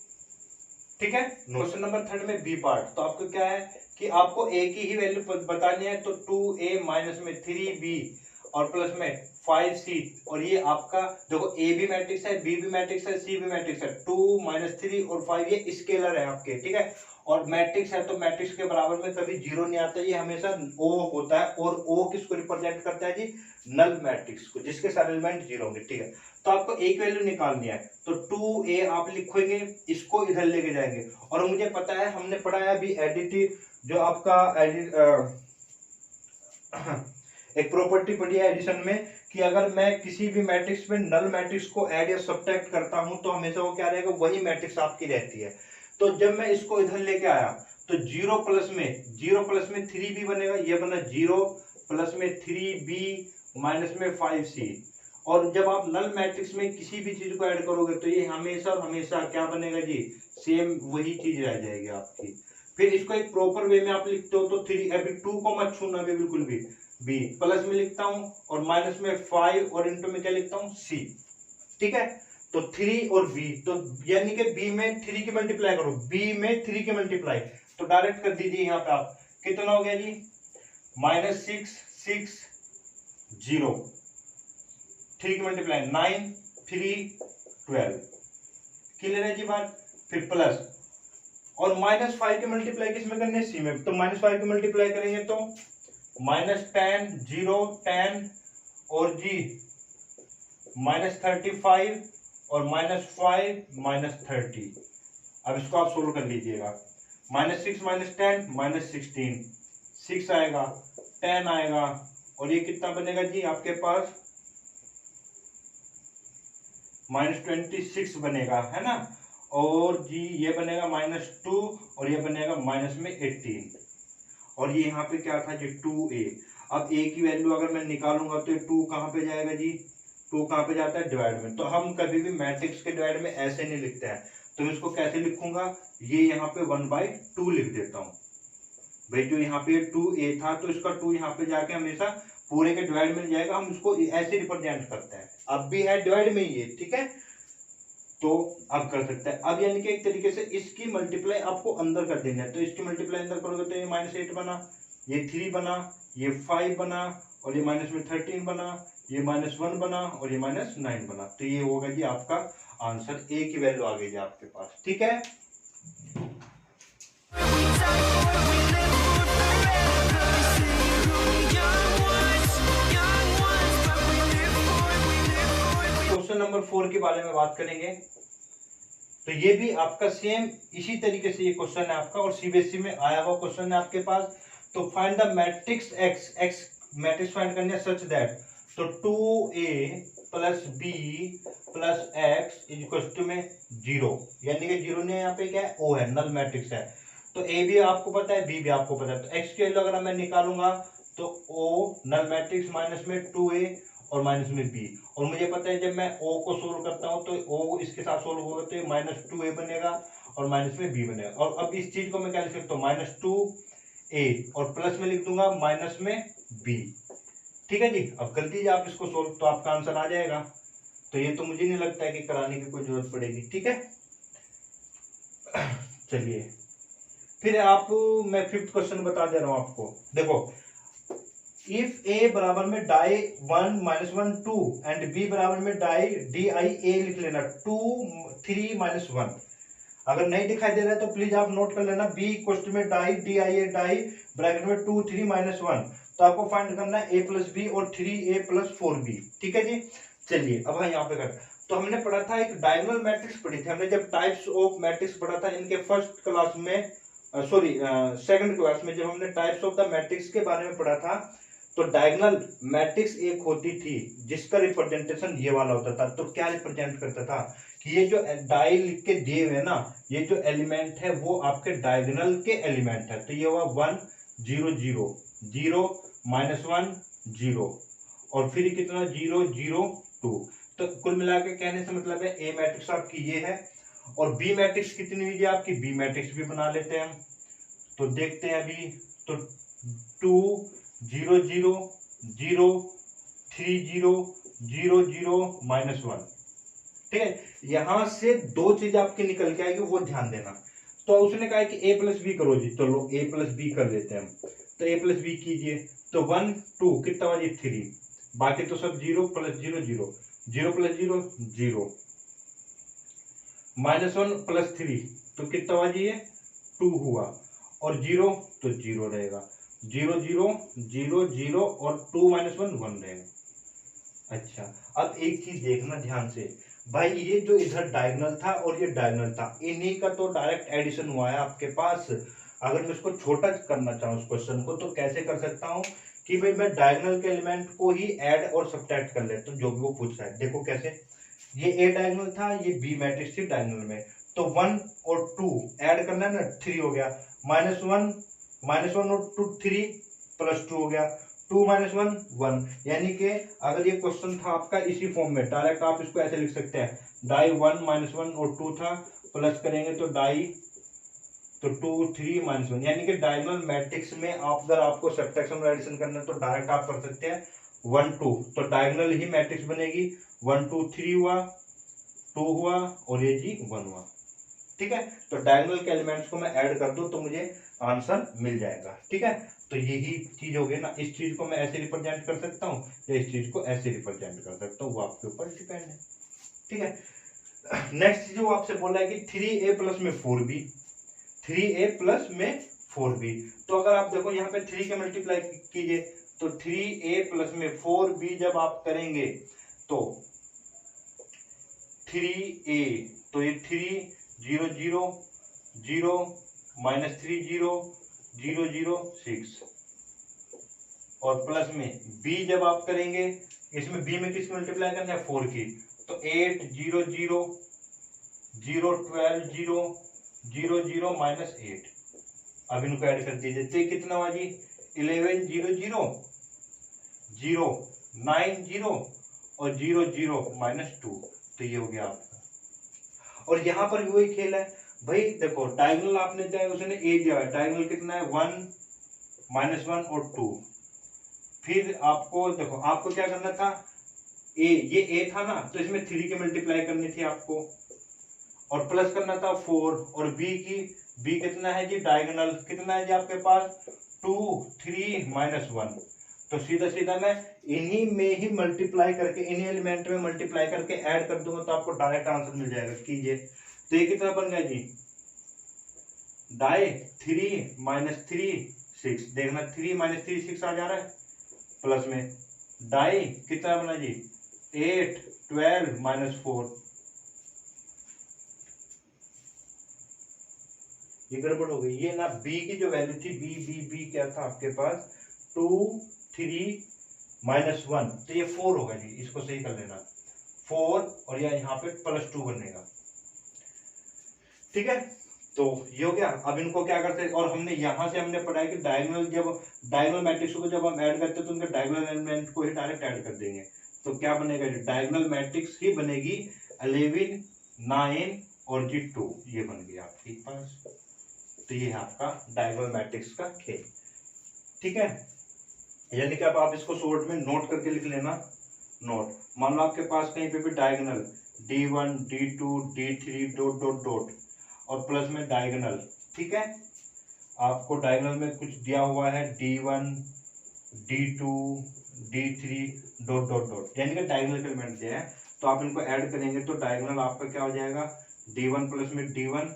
ठीक है। क्वेश्चन नंबर थर्ड में बी पार्ट। तो आपको क्या है कि आपको ए की ही वैल्यू बतानी है। तो 2a माइनस में 3b और प्लस में 5c, और ये आपका देखो ए भी मैट्रिक्स है, बी भी मैट्रिक्स है, सी भी मैट्रिक्स है। 2 -3 और 5 ये स्केलर है आपके। ठीक है। और मैट्रिक्स है तो मैट्रिक्स के बराबर में कभी जीरो नहीं आता, ये हमेशा ओ होता है। और ओ किसको रिप्रेजेंट करता है जी, नल मैट्रिक्स को, जिसके सारे एलिमेंट जीरो होंगे। ठीक है। तो आपको एक वैल्यू निकालनी है, तो 2a आप लिखोगे, इसको इधर लेके जाएंगे। और मुझे पता है, हमने पढ़ा है अभी एडिटिव, जो आपका एक प्रॉपर्टी पढ़ी है एडिशन में, कि अगर मैं किसी भी मैट्रिक्स में नल मैट्रिक्स को ऐड या सब्ट्रैक्ट करता हूं तो हमेशा वो क्या रहेगा, वही मैट्रिक्स आपकी रहती है। तो जब मैं इसको इधर लेके आया तो 0 प्लस में 3b बनेगा, ये बना 0 प्लस में 3b माइनस में 5c। और जब आप नल मैट्रिक्स में किसी भी चीज को ऐड करोगे तो ये हमेशा हमेशा क्या बनेगा जी, सेम वही चीज रह जाएगी आपकी। फिर इसको एक प्रॉपर वे में आप लिखते हो तो 3, अभी 2 को मत छूना भी बिल्कुल भी, b प्लस में लिखता हूं और माइनस में 5 और इंटू में क्या लिखता हूं, c। ठीक है। तो 3 और b, तो यानी कि b में 3 की मल्टीप्लाई करो, b में 3 की मल्टीप्लाई, तो डायरेक्ट कर दीजिए यहाँ पे आप। कितना हो गया जी, -6 6 0, 3 की मल्टीप्लाई 9 3 12। क्लियर है जी बात। फिर प्लस और -5 की मल्टीप्लाई किस में करनी है, सी में। तो -5 की मल्टीप्लाई करेंगे तो -10 0 10 और जी -35 और -5 -30। अब इसको आप सोल्व कर लीजिएगा। -6 -10 -16, 6 आएगा, 10 आएगा और ये कितना बनेगा जी आपके पास -26 बनेगा, है ना। और जी ये बनेगा -2 और ये बनेगा -18 और ये यहाँ पे क्या था जी 2a। अब a की वैल्यू अगर मैं निकालूंगा तो 2 कहाँ पे जाएगा जी, 2 कहाँ पे जाता है डिवाइड में। तो हम कभी भी मैट्रिक्स के डिवाइड में ऐसे नहीं लिखते हैं, तो मैं इसको कैसे लिखूंगा, ये यहाँ पे 1/2 लिख देता हूँ। भाई जो यहाँ पे 2a था तो इसका 2 यहाँ पे जाके हमेशा पूरे के डिवाइड में जाएगा, हम इसको ऐसे रिप्रेजेंट करते हैं। अब भी है डिवाइड में ये, ठीक है, तो अब कर सकते हैं। अब यानी कि एक तरीके से इसकी मल्टीप्लाई आपको अंदर कर देनी है, तो इसकी मल्टीप्लाई अंदर करोगे तो ये -8 बना, ये 3 बना, ये 5 बना और ये -13 बना, ये -1 बना और ये -9 बना। तो ये होगा जी आपका आंसर, ए की वैल्यू आ गई जी आपके पास, ठीक है। क्वेश्चन नंबर 4 के बारे में बात करेंगे। तो ये भी आपका सेम इसी तरीके से ये क्वेश्चन है आपका और सीबीएसई में आया हुआ क्वेश्चन है आपके पास। तो find the matrix X, X matrix find करनी है सच दैट, तो 2a plus b plus x is equal to में 0, यानी कि 0 नहीं, यहाँ पे क्या है o है, नल मैट्रिक्स है। तो a भी आपको पता है, b भी आपको पता है, तो x की वैल्यू अगर मैं निकालूंगा तो o नल मैट्रिक्स माइनस में 2a और माइनस में b, और मुझे पता है जब मैं o को सोल्व करता हूँ तो o इसके साथ सोल्व होगा तो ये -2a बनेगा और माइनस में b बनेगा। और अब इस चीज को मैं क्या लिख सकता हूँ, -2a और प्लस में लिख दूंगा माइनस में b, ठीक है जी। अब कर दीजिए आप इसको सोल्व, तो आपका आंसर आ जाएगा। तो ये तो मुझे नहीं लगता है कि कराने की कोई जरूरत पड़ेगी, ठीक है। चलिए फिर आप, मैं 5th क्वेश्चन बता दे रहा हूं आपको। देखो, इफ a बराबर में डाई 1 -1 2 एंड b बराबर में डाई di a लिख लेना 2 3 -1। अगर नहीं दिखाई दे रहा है तो प्लीज आप नोट कर लेना, b इक्वल में डाई di a डाई ब्रैकेट में 2 3 -1। तो आपको फाइंड करना है a प्लस बी और 3a प्लस 4b, ठीक है जी। चलिए अब यहाँ पे कर, तो हमने पढ़ा था एक डायगोनल मैट्रिक्स पढ़ी थी हमने जब टाइप्स ऑफ मैट्रिक्स पढ़ा था इनके फर्स्ट क्लास में, सॉरी सेकंड क्लास में, जब हमने टाइप्स ऑफ द मैट्रिक्स के बारे में पढ़ा था। तो डायगोनल मैट्रिक्स एक होती थी जिसका रिप्रेजेंटेशन ये वाला होता था। तो क्या रिप्रेजेंट करता था कि ये जो डाई लिख के दिए हुए ना, ये जो एलिमेंट है वो आपके डायगोनल के एलिमेंट है। तो ये हुआ 1 0 0 0 -1 0 और फिर कितना 0 0 2। तो कुल मिला के कहने से मतलब है ए मैट्रिक्स आपकी ये है और बी मैट्रिक्स कितनी हुई आपकी, बी मैट्रिक्स भी बना लेते हैं हम। तो देखते हैं अभी, तो 2 0 0 0 3 0 0 0 -1, ठीक है। यहां से दो चीज आपकी निकल के आएगी, वो ध्यान देना। तो उसने कहा कि a प्लस बी करो जी, तो लो a प्लस बी कर लेते हैं हम। तो a प्लस बी कीजिए, तो 1 2 कितना हुआ जी 3, बाकी तो सब 0 प्लस 0 0 0 प्लस 0 0 -1 प्लस 3 तो कितना हुआ जी ये 2 हुआ और 0 तो 0 रहेगा, 0 0 0 0 और 2 -1 1 रहेगा। अच्छा, अब एक चीज देखना ध्यान से भाई, ये जो इधर डायगोनल था और ये डायगोनल था, इन्हीं का तो डायरेक्ट एडिशन हुआ है आपके पास। अगर मैं इसको छोटा करना चाहूँ इस क्वेश्चन को तो कैसे कर सकता हूँ कि भाई मैं डायगोनल के एलिमेंट को ही ऐड और सब्ट्रैक्ट कर लेता हूँ, जो भी वो पूछ रहा है। देखो कैसे, ये ए डायगोनल था, ये बी मैट्रिक्स थी डायगोनल में, तो 1 और 2 ऐड करना है ना, 3 हो गया, -1 और 2 3 प्लस 2 हो गया, 2 -1 1। यानी कि अगर ये क्वेश्चन था आपका इसी फॉर्म में, डायरेक्ट आप इसको ऐसे लिख सकते हैं, डाई 1 -1 और 2 था, प्लस करेंगे तो डाई तो 2 3 -1। यानी कि डायगोनल मैट्रिक्स में आप अगर आपको सब्ट्रैक्शन और एडिशन करना है तो डायरेक्ट आप कर सकते हैं 1 2, तो डायगोनल ही मैट्रिक्स बनेगी, 1 2 3 हुआ, 2 हुआ और ये जी 1 हुआ, ठीक है। तो डायगोनल के एलिमेंट्स को मैं ऐड कर दूं तो मुझे आंसर मिल जाएगा, ठीक है। तो यही चीज हो गई ना, इस चीज को मैं ऐसे रिप्रेजेंट कर सकता हूँ या इस चीज को ऐसे रिप्रेजेंट कर सकता हूँ, वो आपके ऊपर डिपेंड है, ठीक है। नेक्स्ट जो आपसे बोला है कि 3a प्लस में 4b, 3a प्लस में 4b। तो अगर आप देखो यहाँ पे 3 के मल्टीप्लाई कीजिए तो 3a प्लस में 4b जब आप करेंगे तो 3a, तो ये 3 0 0 0 माइनस 3 0 0 0 6 और प्लस में b जब आप करेंगे, इसमें b में किसकी मल्टीप्लाई करना है 4 की, तो 8 0 0 0 12 0 0 0 माइनस 8। अब इनको ऐड कर दीजिए तो कितना हुआ जी 11 0 0 0 9 0 और 0 0 माइनस 2। तो ये हो गया आपका। और यहाँ पर भी वही खेल है भाई, देखो डायगोनल आपने दिया है, उसने ए दिया है, डायगोनल कितना है 1 -1 और 2। फिर आपको देखो आपको क्या करना था, ये ए था ना, तो इसमें 3 की मल्टीप्लाई करनी थी आपको और प्लस करना था 4 और बी कितना है जी डायगोनल कितना है जी आपके पास 2 3 -1। तो सीधा सीधा मैं इन्हीं में ही मल्टीप्लाई करके, इन्हीं एलिमेंट में मल्टीप्लाई करके ऐड कर दूंगा तो आपको डायरेक्ट आंसर मिल जाएगा। कीजिए तो ये कितना बन गया जी डाई 3 -3 6। देखना 3 -3 6 आ जा रहा है, प्लस में डाई कितना बना जी 8 12 -4। ये गड़बड़ हो गई, ये ना b की जो वैल्यू थी b क्या था आपके पास 2 3 -1, तो ये 4 होगा जी, इसको सही कर लेना 4 और यहाँ पे +2 बनेगा। ठीक है, तो ये हो गया। अब इनको क्या करते हैं, और हमने यहाँ से हमने पढ़ा है कि डायगोनल मैट्रिक्स को जब हम ऐड करते हैं तो उनके डायगोनल एलिमेंट को ही डायरेक्ट ऐड कर देंगे। तो क्या बनेगा जी डायगोनल मैट्रिक्स ही बनेगी 11 9 और जी 2, ये बन गया आपके पास। तो ये है आपका डायगोनल मैट्रिक्स का खेल। ठीक है, यानी कि अब आप इसको शॉर्ट में नोट करके लिख लेना। नोट, मान लो आपके पास कहीं पे भी diagonal D1 D2 D3 dot dot dot और प्लस में डायगोनल। ठीक है, आपको डायगोनल में कुछ दिया हुआ है D1 D2 D3 dot dot dot, यानी कि डायगोनल के एलिमेंट दिया है, तो आप इनको ऐड करेंगे तो डायगोनल आपका क्या हो जाएगा D1 प्लस में D1,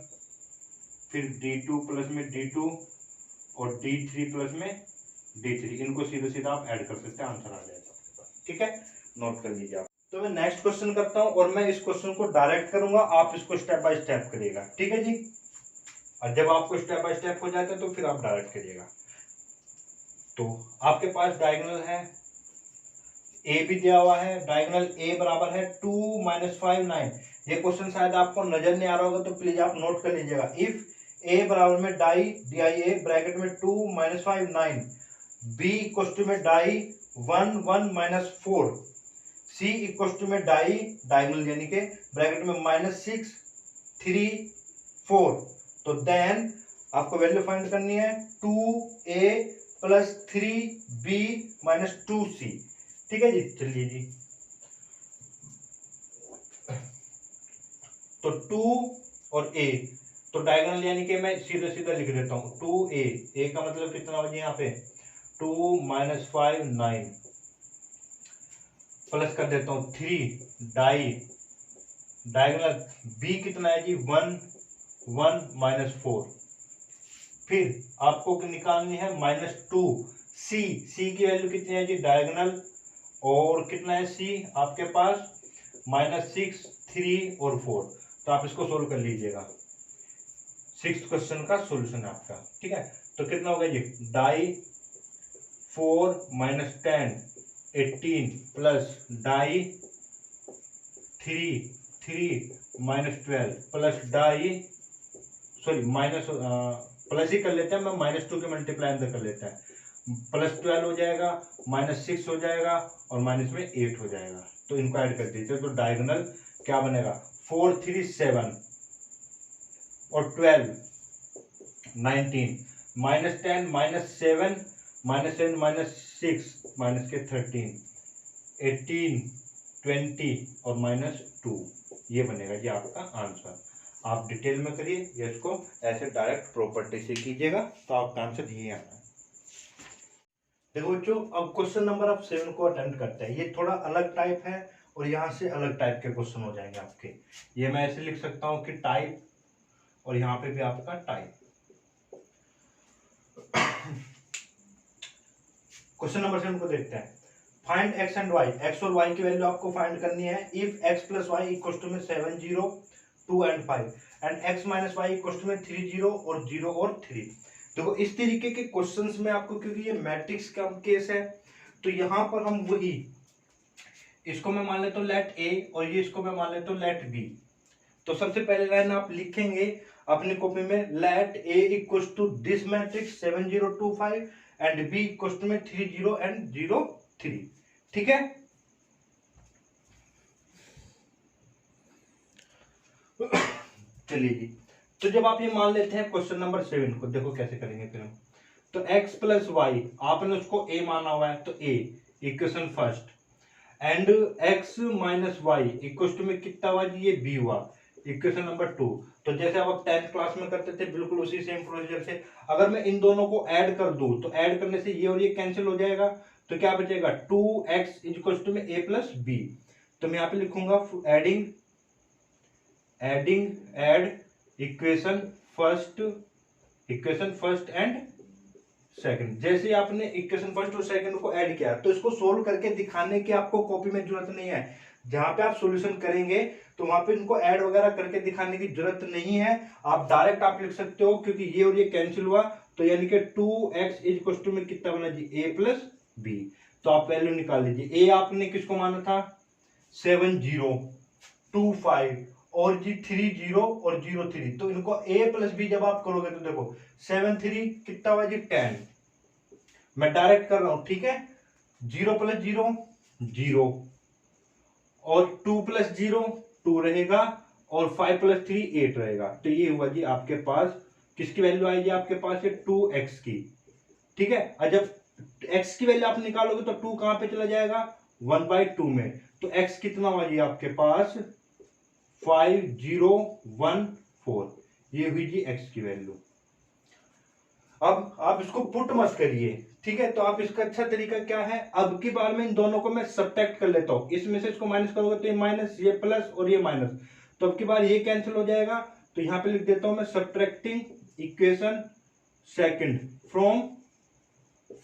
फिर D2 प्लस में D2 और D3 प्लस में D3। इनको सीधे सीधा आप ऐड कर सकते हैं, आंसर आ जाएगा। ठीक है, नोट कर लीजिए आप। तो मैं नेक्स्ट क्वेश्चन करता हूं और मैं इस क्वेश्चन को डायरेक्ट करूंगा, आप इसको स्टेप बाय स्टेप करिएगा। ठीक है जी, और जब आपको स्टेप बाय स्टेप हो जाता है तो फिर आप डायरेक्ट करिएगा। तो आपके पास डायगोनल है, ए भी दिया हुआ है, डायगोनल ए बराबर है 2 -5 9। ये क्वेश्चन शायद आपको नजर नहीं आ रहा होगा तो प्लीज आप नोट कर लीजिएगा। इफ ए बराबर में डाई DIA ब्रैकेट में 2 -5 9, बी इक्वल टू में डाई 1 1 -4, सी इक्वल टू में डाई डायगोनल यानी के ब्रैकेट में -6 3 4। तो देन आपको वैल्यू फाइंड करनी है 2a + 3b - 2c। ठीक है जी, चलिए जी, तो 2 और a, तो डायगोनल यानी कि मैं सीधा सीधा लिख देता हूं 2a, a का मतलब कितना हो जाए यहाँ पे 2 -5 9 प्लस कर देता हूं 3 डायगोनल b कितना है जी 1 1 -4। फिर आपको निकालनी है -2 c की वैल्यू कितनी है जी डायगोनल, और कितना है c आपके पास -6 3 और 4। तो आप इसको सोल्व कर लीजिएगा, 6th क्वेश्चन का सॉल्यूशन आपका। ठीक है, तो कितना होगा जी डाई 4 - 10 18 प्लस डाई 3 -12 प्लस डाई माइनस प्लस ही कर लेते हैं, मैं -2 के मल्टीप्लाई अंदर कर लेते हैं, +12 हो जाएगा, -6 हो जाएगा और माइनस में 8 हो जाएगा। तो इनको ऐड कर दीजिए तो डायगोनल क्या बनेगा 4 3 7 और 12 19 -10 -7 -6 -13 18 20 और -2। ये बनेगा जी आपका आंसर। आप डिटेल में करिए या इसको ऐसे डायरेक्ट प्रॉपर्टी से कीजिएगा तो आपका आंसर यही आना है। देखो बच्चों, अब क्वेश्चन नंबर आप 7 को अटेम्प्ट करते हैं। ये थोड़ा अलग टाइप है और यहाँ से अलग टाइप के क्वेश्चन हो जाएंगे आपके। ये मैं ऐसे लिख सकता हूँ कि टाइप, और यहाँ पे भी आपका टाइप। क्वेश्चन नंबर 7 को देखते हैं। Find X and Y, X और वाई की वैल्यू आपको फाइंड करनी है। If X plus Y equal to में 7 0 2 and 5 and X minus Y equal to में 3 0 और 0 और 3। देखो इस तरीके के क्वेश्चंस में आपको, क्योंकि ये मैट्रिक्स का केस है, तो यहाँ पर हम वही, इसको मैं मान लेता हूँ लेट ए और ये इसको मैं मान लेता हूँ लेट बी। तो सबसे पहले लाइन आप लिखेंगे अपनी कॉपी में, let A equal to this matrix 7 0 2 5 and B equal to में 3 0 एंड 0 3। ठीक है, चलिए जी। तो जब आप ये मान लेते हैं क्वेश्चन नंबर 7 को, देखो कैसे करेंगे फिर हम। तो x प्लस वाई आपने उसको a माना हुआ है, तो a equation first, and x minus Y equal to में कितना हुआ जी, ये b हुआ, इक्वेशन नंबर 2। तो जैसे आप 10th क्लास में करते थे, बिल्कुल उसी सेम प्रोसीजर से अगर मैं इन दोनों को ऐड कर दूं, तो ऐड करने से ये और ये कैंसिल हो जाएगा, तो क्या बचेगा 2x इक्वल टू में a प्लस बी। तो मैं यहाँ पे लिखूंगा adding add equation first and second. जैसे आपने इक्वेशन फर्स्ट और सेकंड को ऐड किया, तो इसको सोल्व करके दिखाने की आपको कॉपी में जरूरत नहीं है। जहां पे आप सॉल्यूशन करेंगे तो वहां पे इनको ऐड वगैरह करके दिखाने की जरूरत नहीं है, आप डायरेक्ट आप लिख सकते हो, क्योंकि ये और ये कैंसिल हुआ, तो यानी कि 2x इक्वल टू में कितना बना जी, a प्लस बी। तो आप वैल्यू निकाल लीजिए। a आपने किसको माना था, 7 0 2 5 और जी 3 0 और 0 3। तो इनको a प्लस बी जब आप करोगे, तो देखो 7 3 कितना हुआ जी 10। मैं डायरेक्ट कर रहा हूं, ठीक है। 0 प्लस 0 0 और 2 प्लस 0 2 रहेगा और 5 प्लस 3 8 रहेगा। तो ये हुआ जी आपके पास किसकी वैल्यू आएगी, आपके पास ये 2x की। ठीक है, और जब x की वैल्यू आप निकालोगे तो 2 कहां पे चला जाएगा, 1/2 में। तो x कितना हुआ जी आपके पास 5014, ये हुई जी x की वैल्यू। अब आप इसको पुट मत करिए, ठीक है। तो आप इसका अच्छा तरीका क्या है, अब की बार में इन दोनों को मैं सब्ट्रैक्ट कर लेता हूं, इसमें से इसको माइनस करोगे तो ये माइनस, ये प्लस और ये माइनस, तो अब की बार ये कैंसिल हो जाएगा। तो यहां पे लिख देता हूं मैं subtracting equation second from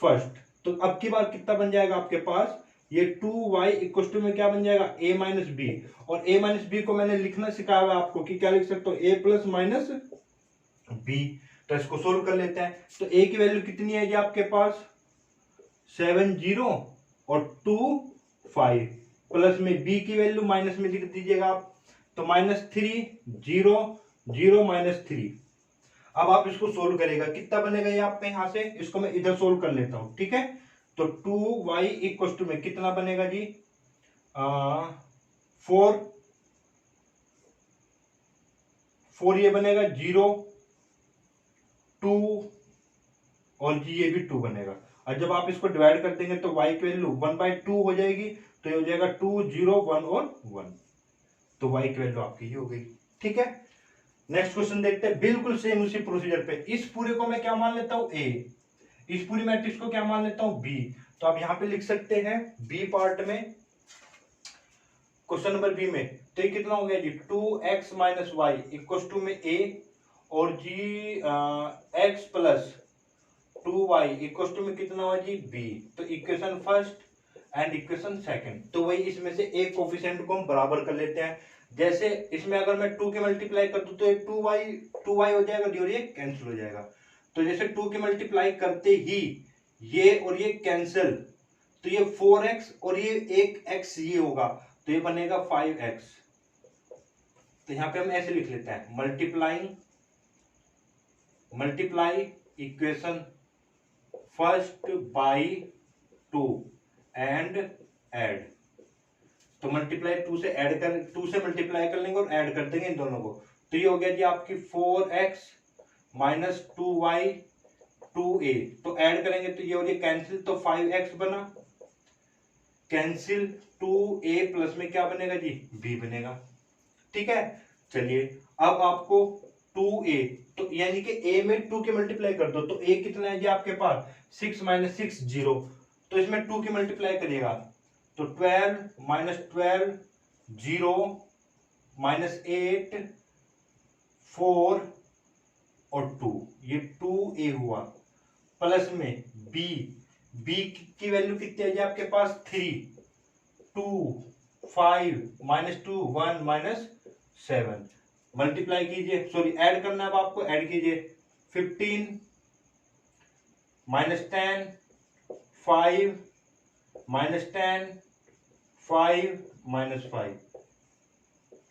first. तो अब की बार कितना बन जाएगा आपके पास, ये 2y इक्वल टू में क्या बन जाएगा, a माइनस बी। और a माइनस बी को मैंने लिखना सिखाया हुआ आपको कि क्या लिख सकते हो, a प्लस माइनस बी। तो इसको सोल्व कर लेते हैं। तो a की वैल्यू कितनी है जी आपके पास, 7 0 और 2 5, प्लस में b की वैल्यू माइनस में लिख दीजिएगा आप, तो -3 0 0 -3। अब आप इसको सोल्व करेगा, कितना बनेगा ये आपका, यहां से इसको मैं इधर सोल्व कर लेता हूं, ठीक है। तो 2y इक्वल टू में कितना बनेगा जी, 4 ये बनेगा 0 2 और जी ये भी 2 बनेगा। और जब आप इसको डिवाइड कर देंगे तो y की वैल्यू 1/2 हो जाएगी, तो ये हो जाएगा 2 0 1 और 1। तो y की वैल्यू आपकी ही हो गई, ठीक है। नेक्स्ट क्वेश्चन देखते हैं, बिल्कुल सेम उसी प्रोसीजर पे। इस पूरे को मैं क्या मान लेता हूं, a, इस पूरी मैट्रिक्स को क्या मान लेता हूं, b। तो आप यहां पे लिख सकते हैं b पार्ट में, क्वेश्चन नंबर बी में। तो ये कितना हो गया जी, 2x minus Y equal to में a और जी x plus 2y equal to में कितना हुआ जी b। तो equation first and equation second, तो वही इसमें से एक कोफिशिएंट को हम बराबर कर लेते हैं। जैसे इसमें अगर मैं 2 के मल्टीप्लाई कर दूं तो ये 2y हो जाएगा और ये कैंसिल हो जाएगा। तो जैसे 2 के मल्टीप्लाई करते ही ये और ये कैंसिल, तो ये 4x और ये एक x ये होगा, तो ये बनेगा 5x। तो यहां पे हम ऐसे लिख लेते हैं, multiply equation first by 2 and add. तो मल्टीप्लाई 2 से ऐड कर, 2 से मल्टीप्लाई कर लेंगे और ऐड कर देंगे इन दोनों को। तो ये हो गया जी आपकी 4x माइनस 2y 2a। तो ऐड करेंगे तो ये हो गया कैंसिल, तो 5x बना, कैंसिल 2a प्लस में क्या बनेगा जी, b बनेगा, ठीक है। चलिए अब आपको 2a, तो यानी कि a में 2 के मल्टीप्लाई कर दो, तो a कितना है जी आपके पास 6 माइनस 6 0। तो इसमें 2 की मल्टीप्लाई करिएगा, तो 12 माइनस 12 0 माइनस 8 4 और 2, ये 2a हुआ, प्लस में b, b की वैल्यू कितनी है जी आपके पास 3, 2, 5, -2, 1, -7। मल्टीप्लाई कीजिए, सॉरी ऐड करना है, अब आपको ऐड कीजिए। 15 -10, 5 -10, 5 -5,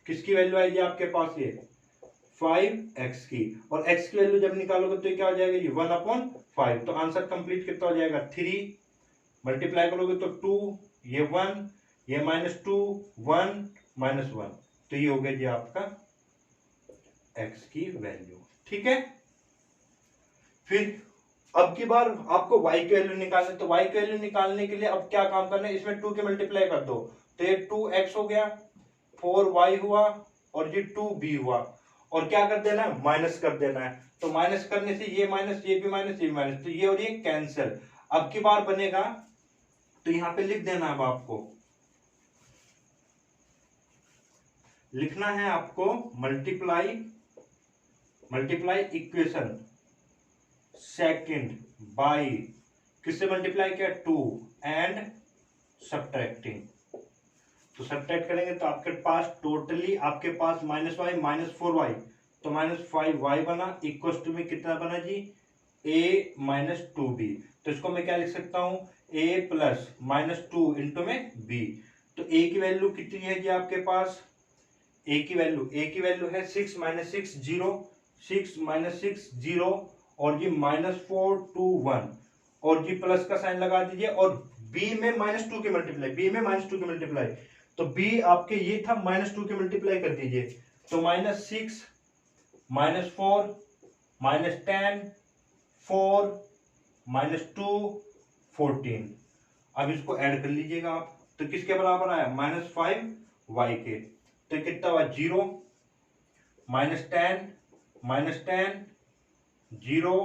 किसकी वैल्यू आएगी आपके पास? ये 5x की। और x की वैल्यू जब निकालोगे तो क्या हो जाएगा? ये 1/5। तो आंसर कंप्लीट कितना हो जाएगा? 3 मल्टीप्लाई करोगे तो 2, ये 1, ये -2, 1, -1, तो ये हो गया जी आपका x की वैल्यू। ठीक है, फिर अब की बार आपको y की वैल्यू निकालनी, तो y की वैल्यू निकालने के लिए अब क्या काम करना है? इसमें 2 के मल्टीप्लाई कर दो, तो ये 2x हो गया, 4y हुआ, और ये 2b हुआ, और क्या कर देना है? माइनस कर देना है। तो माइनस करने से ये माइनस, ये भी माइनस, ये भी माइनस, तो ये और ये कैंसिल। अब की बार बनेगा, तो यहां पे लिख देना है, अब आपको लिखना है, आपको मल्टीप्लाई इक्वेशन सेकंड बाय, किससे मल्टीप्लाई किया? 2 एंड सब्ट्रैक्टिंग। तो सब्ट्रैक्ट करेंगे तो आपके पास टोटली आपके पास -y -4y, तो -5y बना, इक्वल टू में कितना बना जी? a - 2b। तो इसको मैं क्या लिख सकता हूं? a प्लस -2 इंटू में b। तो a की वैल्यू कितनी है जी आपके पास? a की वैल्यू है 6 - 6 0, 6 - 6 0, और जी -4 2 1, और जी प्लस का साइन लगा दीजिए, और b में -2 के मल्टीप्लाई, तो b आपके ये था -2 के मल्टीप्लाई कर दीजिए, तो -6 -4 -10 4 -2 14। अब इसको ऐड कर लीजिएगा आप, तो किसके बराबर आया? -5y के। तो कितना हुआ? 0 -10 -10 0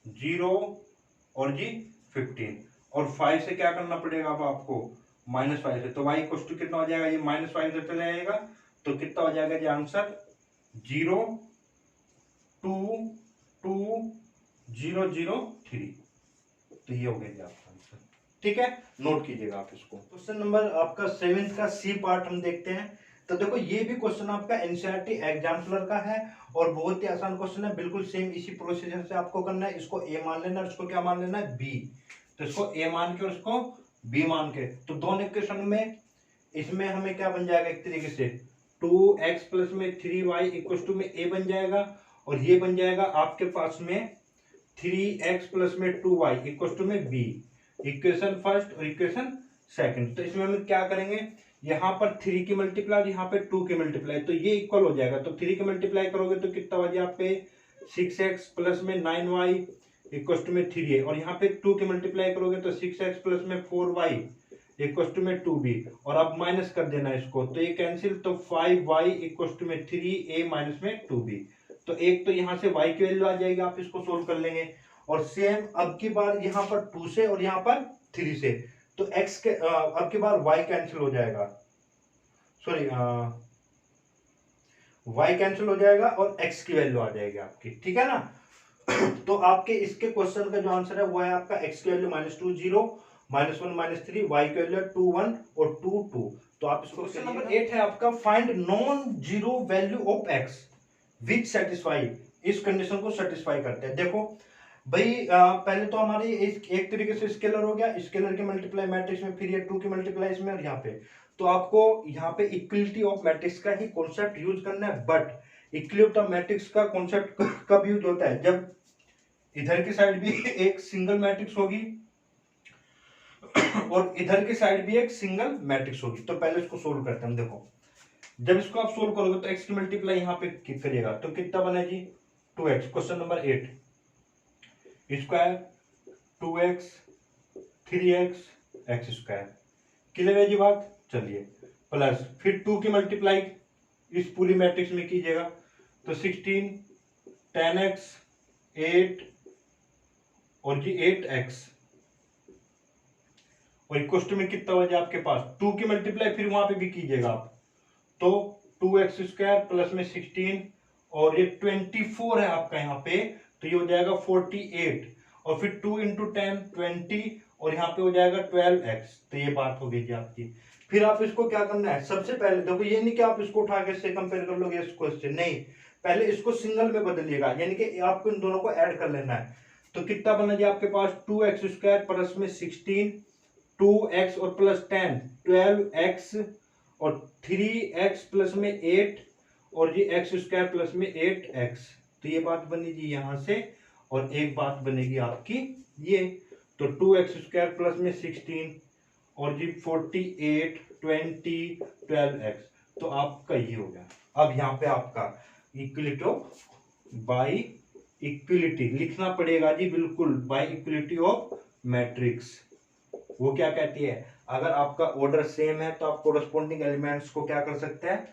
0, और जी 15, और 5 से क्या करना पड़ेगा अब आपको? -5 से, तो y इक्वल टू कितना हो जाएगा? ये -5 से चले जाएगा, तो कितना हो जाएगा जी आंसर? 0 2 2 0 0 3। तो ये हो गया जी आपका आंसर। ठीक है, नोट कीजिएगा आप इसको। क्वेश्चन नंबर आपका 7 का सी पार्ट हम देखते हैं। तो देखो, ये भी क्वेश्चन आपका एनसीईआरटी एग्जाम्पलर का है, और बहुत ही आसान क्वेश्चन है, बिल्कुल सेम इसी प्रोसीजर से आपको करना है। इसको ए मान लेना है, इसको क्या मान लेना है? बी। तो इसको ए मान के और इसको बी मान के, तो दोनों इक्वेशन में इसमें हमें क्या बन जाएगा? एक तरीके से 2x प्लस में 3y इक्वल टू में a बन जाएगा, और ये बन जाएगा आपके पास में 3x प्लस में 2y इक्वल टू में b। इक्वेशन फर्स्ट और इक्वेशन सेकंड। तो इसमें हम क्या करेंगे? यहाँ पर 3 की मल्टीप्लाई, यहाँ पे 2 की मल्टीप्लाई, तो ये इक्वल हो जाएगा। तो 3 की मल्टीप्लाई करोगे तो कितना हो जाएगा? आप पे 6x प्लस में 9y इक्वल टू में 3a, और यहाँ पे 2 की मल्टीप्लाई करोगे तो 6x प्लस में 4y इक्वल टू में 2b, और अब माइनस कर देना इसको, तो ये कैंसिल, तो 5y इक्वल टू में 3a माइनस में 2b। तो एक तो यहाँ से y की वैल्यू आ जाएगी, आप इसको सोल्व कर लेंगे। और सेम अब की बार यहाँ पर 2 से और यहाँ पर 3 से, तो x के अब की बार y कैंसिल हो जाएगा, सॉरी y कैंसिल हो जाएगा, और x की वैल्यू आ जाएगी आपकी। ठीक है ना? तो आपके इसके क्वेश्चन का जो आंसर है वो है आपका x की वैल्यू -2 0, -1 -3, y की वैल्यू 2 1 और 2 2। तो आप इसको, क्वेश्चन नंबर 8 है आपका, find non zero value of x which satisfy, इस कंडीशन को सेटिस्फाई करते हैं। देखो भाई, पहले तो हमारी एक तरीके से स्केलर हो गया, स्केलर के मल्टीप्लाई मैट्रिक्स में, फिर ये 2 की मल्टीप्लाई इसमें, और यहाँ पे तो आपको यहाँ पे इक्वलिटी ऑफ मैट्रिक्स का ही कॉन्सेप्ट यूज करना है। बट इक्वलिटी ऑफ मैट्रिक्स का कॉन्सेप्ट कब यूज होता है? जब इधर की साइड भी एक सिंगल मैट्रिक्स होगी और इधर की साइड भी एक सिंगल मैट्रिक्स होगी। तो पहले इसको सोल्व करते हैं। देखो, जब इसको आप सोल्व करोगे तो x की मल्टीप्लाई यहाँ पे करिएगा, तो कितना बना जी? 2x। Question number 8, square 2x 3x x square, clear है जी बात? चलिए, प्लस फिर 2 की मल्टीप्लाई इस पूरी मैट्रिक्स में कीजिएगा, तो 16 10x 8 और जी 8x, और इक्वल में कितना हो जाए आपके पास? 2 की मल्टीप्लाई फिर वहां पे भी कीजिएगा आप, तो 2x स्क्वायर प्लस में 16, और ये 24 है आपका यहाँ पे, तो ये हो जाएगा 48, और फिर 2 इंटू 10 20, और यहाँ पे हो जाएगा 12x। तो ये बात हो गई जी आपकी। फिर आप इसको क्या करना है, सबसे पहले देखो ये नहीं कि आप इसको उठा के इससे कंपेयर कर लोगे इस क्वेश्चन, नहीं, पहले इसको सिंगल में बदलिएगा, यानी कि आपको इन दोनों को ऐड कर लेना है। तो कितना बना जी आपके पास 2x² प्लस में 16, 2x और प्लस 10 12x और 3x प्लस में 8 और ये x² प्लस में 8x। तो ये बात बनी जी यहां से, और एक बात बनेगी आपकी ये, तो 2x² प्लस में 16 और जी 48 20 12x। तो आपका ये हो गया। अब यहाँ पे आपका इक्वलिटी ऑफ बाई इक्वलिटी लिखना पड़ेगा जी, बिल्कुल, बाई इक्वलिटी ऑफ मैट्रिक्स। वो क्या कहती है, अगर आपका ऑर्डर सेम है तो आप कोरस्पोंडिंग एलिमेंट्स को क्या कर सकते हैं,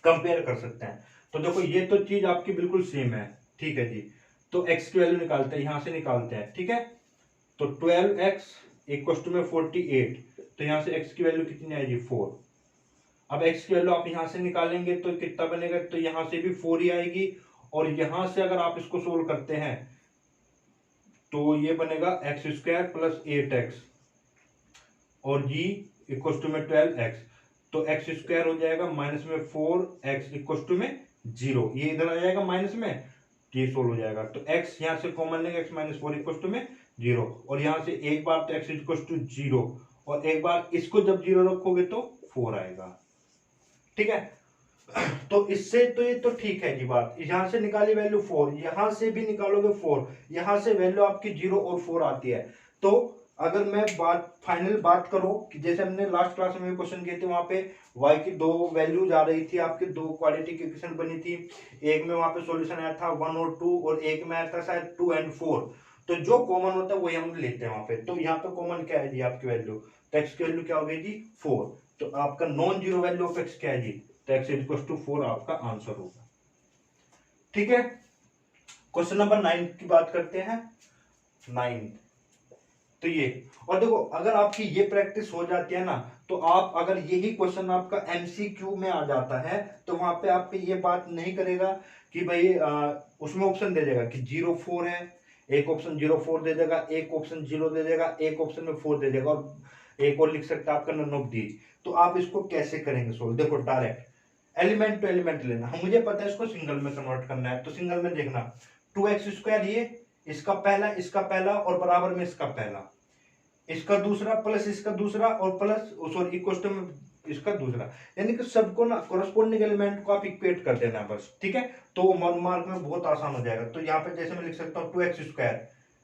कंपेयर कर सकते हैं। तो देखो ये तो चीज आपकी बिल्कुल सेम है, ठीक है जी। तो x की वैल्यू निकालते हैं, यहां से निकालते हैं, ठीक है। तो 12x इक्वल टू में 48, तो यहां से x की वैल्यू कितनी आएगी 4। अब x की वैल्यू आप यहां से निकालेंगे तो कितना बनेगा, तो यहां से भी 4 ही आएगी, और यहां से अगर आप इसको सोल्व करते हैं तो ये बनेगा x² प्लस 8x और g इक्वल टू में 12x। तो x² हो जाएगा माइनस में 4x इक्वल टू में 0, ये इधर आ जाएगा माइनस में, ये सोल्व हो जाएगा। तो x यहां से कॉमन लेंगे, x माइनस 4 इक्वल टू में 0, और यहां से एक बार तो x इक्वल टू 0 और एक बार इसको जब 0 रखोगे तो 4 आएगा, ठीक है। तो इससे तो ये तो ठीक है जी बात, यहां से निकाली वैल्यू 4, यहां से भी निकालोगे 4, यहां से वैल्यू आपकी 0 और 4 आती है। तो अगर मैं बात फाइनल बात करूं कि जैसे हमने लास्ट क्लास में क्वेश्चन किए थे, वहां पे y की दो वैल्यूज आ रही थी, आपकी दो क्वाड्रेटिक इक्वेशन बनी थी, एक में वहां पे सॉल्यूशन आया था 1 और 2 और एक में आया था शायद 2 और 4। तो जो कॉमन होता है वही हम लेते हैं वहां पे। तो यहाँ पे कॉमन क्या है जी आपकी वैल्यू, तो x की वैल्यू क्या हो गई जी 4। तो आपका non zero value of x क्या है जी, तो x इक्वल टू 4 आपका आंसर होगा, ठीक है। क्वेश्चन नंबर 9 की बात करते हैं। 9 तो ये, और देखो अगर आपकी ये प्रैक्टिस हो जाती है ना, तो आप अगर यही क्वेश्चन आपका एमसीक्यू में आ जाता है तो वहां पे आपके ये बात नहीं करेगा कि भाई उसमें ऑप्शन दे देगा कि 0 4 है, एक ऑप्शन 0 4 दे देगा, एक ऑप्शन 0 दे देगा, एक ऑप्शन में 4 दे देगा, और एक और लिख सकता है आपका नन ऑफ दीज। तो आप इसको कैसे करेंगे सोल्व, देखो डायरेक्ट एलिमेंट टू एलिमेंट लेना, मुझे पता है इसको सिंगल में कन्वर्ट करना है। तो सिंगल में देखना 2x² ये इसका पहला और बराबर में इसका पहला, इसका दूसरा प्लस इसका दूसरा और प्लस सॉरी इक्वल टू में इसका दूसरा, यानी कि सबको ना कोरस्पोंडिंग एलिमेंट को आप इक्वेट कर देना बस, ठीक है। तो वन मार्क में बहुत आसान हो जाएगा। तो यहाँ पे जैसे मैं लिख सकता हूँ 2x²,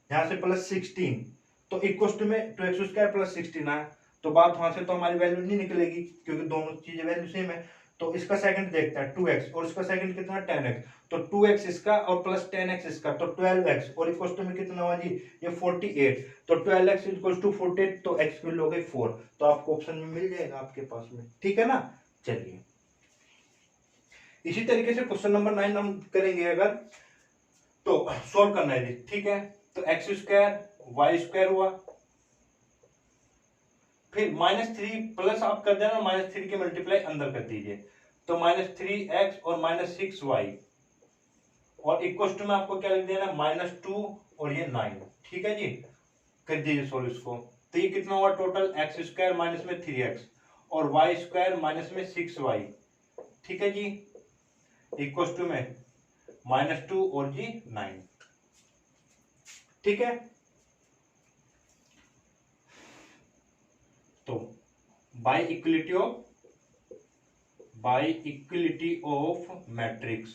यहाँ से प्लस 16, तो इक्वल टू में 2x² प्लस 16 आया, तो बात वहां से तो हमारी वैल्यू नहीं निकलेगी क्योंकि दोनों चीजें वैल्यू सेम है। तो इसका सेकंड देखते हैं 2x और इसका सेकंड कितना 10x, तो 2x इसका और प्लस 10x इसका, तो 12x और इक्वल टू में कितना हुआ जी ये 48, तो 12x इक्वल टू 48, तो x की वैल्यू हो गई 4। तो आपको ऑप्शन में मिल जाएगा आपके पास में, ठीक है ना। चलिए इसी तरीके से क्वेश्चन नंबर 9 हम करेंगे अगर, तो सोल्व करना है जी, ठीक है। तो x² y² हुआ, फिर -3 प्लस आप कर देना, -3 के मल्टीप्लाई अंदर कर दीजिए, तो -3x और -6y और इक्वल टू में आपको क्या लिख देना -2 और ये 9, ठीक है जी। कर दीजिए सोल्व इसको, तो ये कितना हुआ टोटल x² माइनस में 3x और y² माइनस में 6y, ठीक है जी, इक्वल टू में -2 और जी 9, ठीक है। तो बाय इक्वलिटी ऑफ मैट्रिक्स,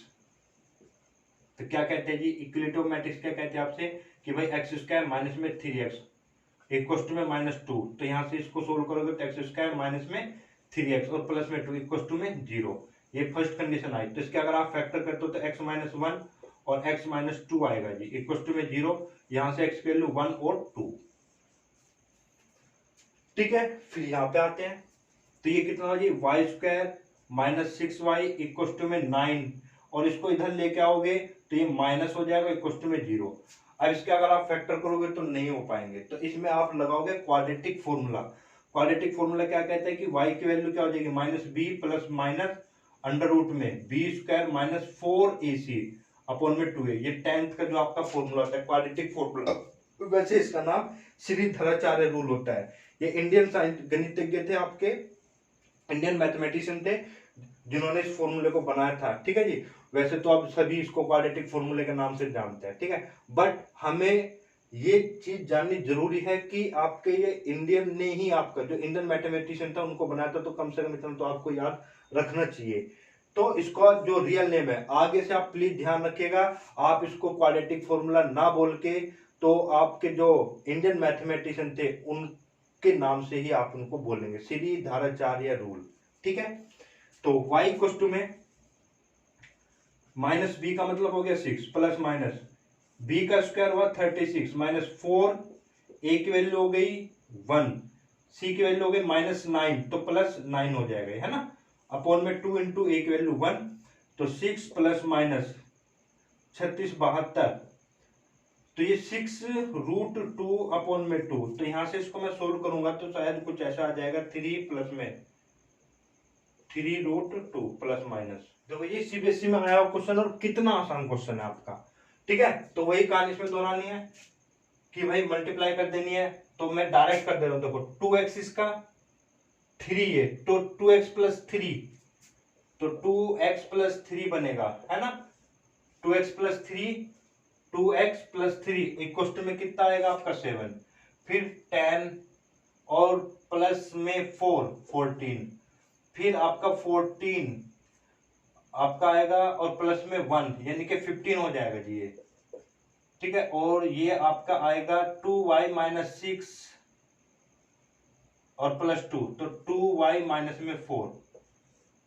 तो क्या कहते हैं जी इक्वलिटी ऑफ मैट्रिक्स क्या कहते हैं आपसे कि भाई x² माइनस में 3x इक्वल टू में -2, तो यहां से इसको सोल्व करोगे तो x² माइनस में 3x और प्लस में 2 इक्वल टू में 0, ये फर्स्ट कंडीशन आई। तो इसके अगर आप फैक्टर करते हो तो x - 1 और x - 2 आएगा जी, इक्वल टू में 0, यहां से x की वैल्यू 1 और 2, ठीक है। फिर यहां पे आते हैं, तो ये कितना हो जी y² minus 6y equal to में 9, और इसको इधर लेके आओगे तो ये माइनस हो जाएगा इक्वल टू में 0। अब इसके अगर आप फैक्टर करोगे तो नहीं हो पाएंगे, तो इसमें आप लगाओगे क्वाड्रेटिक फॉर्मूला। क्वाड्रेटिक फॉर्मूला क्या कहता है कि y की वैल्यू क्या हो जाएगी -b plus minus under root में b² माइनस 4ac अपॉन में 2a, ये 10th का जो आपका फॉर्मूला होता है क्वाड्रेटिक फॉर्मूला वैसे इसका नाम श्रीधराचार्य रूल होता है। ये इंडियन गणितज्ञ थे, आपके इंडियन मैथमेटिशियन थे जिन्होंने इस फॉर्मूले को बनाया था। ठीक है जी। वैसे तो आप सभी इसको क्वाड्रेटिक फॉर्मूले के नाम से जानते हैं। ठीक है, बट हमें ये चीज जाननी जरूरी है कि आपके ये इंडियन ने ही, आपका जो इंडियन मैथमेटिशियन था उनको बनाया था, तो कम से कम इतना तो आपको याद रखना चाहिए। तो इसका जो रियल नेम है, आगे से आप प्लीज ध्यान रखिएगा, आप इसको क्वाड्रेटिक फॉर्मूला ना बोल के, तो आपके जो इंडियन मैथमेटिशियन थे उनके नाम से ही आप उनको बोलेंगे, श्रीधराचार्य रूल। ठीक है, तो y इक्वल टू में माइनस बी का मतलब हो गया 6 प्लस माइनस बी का स्क्वायर हुआ 36 माइनस 4, ए की वैल्यू हो गई 1, सी की वैल्यू हो गई -9, तो प्लस 9 हो जाएगा, है ना, अपॉन में 2 इंटू ए की वैल्यू 1, तो 6 प्लस माइनस 36 72, तो ये 6√2 अपॉन में 2, तो यहां से इसको मैं सोल्व करूंगा तो शायद कुछ ऐसा आ जाएगा 3 प्लस में 3√2 प्लस माइनस। देखो ये सीबीएसई में आया हुआ क्वेश्चन, और कितना आसान क्वेश्चन है आपका। ठीक है, तो वही कहानी इसमें दोहरानी है कि भाई मल्टीप्लाई कर देनी है, तो मैं डायरेक्ट कर दे रहा हूं। देखो 2x इसका 3 है, तो 2x प्लस 3, तो 2x प्लस 3 बनेगा, है ना, 2x plus 3, 2x plus 3 equal में कितना आएगा आपका 7, फिर 10 और प्लस में 4 14, फिर आपका 14 आपका आएगा और प्लस में 1 यानी कि 15 हो जाएगा जी ये। ठीक है, और ये आपका आएगा 2y माइनस 6 और प्लस 2, तो 2y माइनस में 4।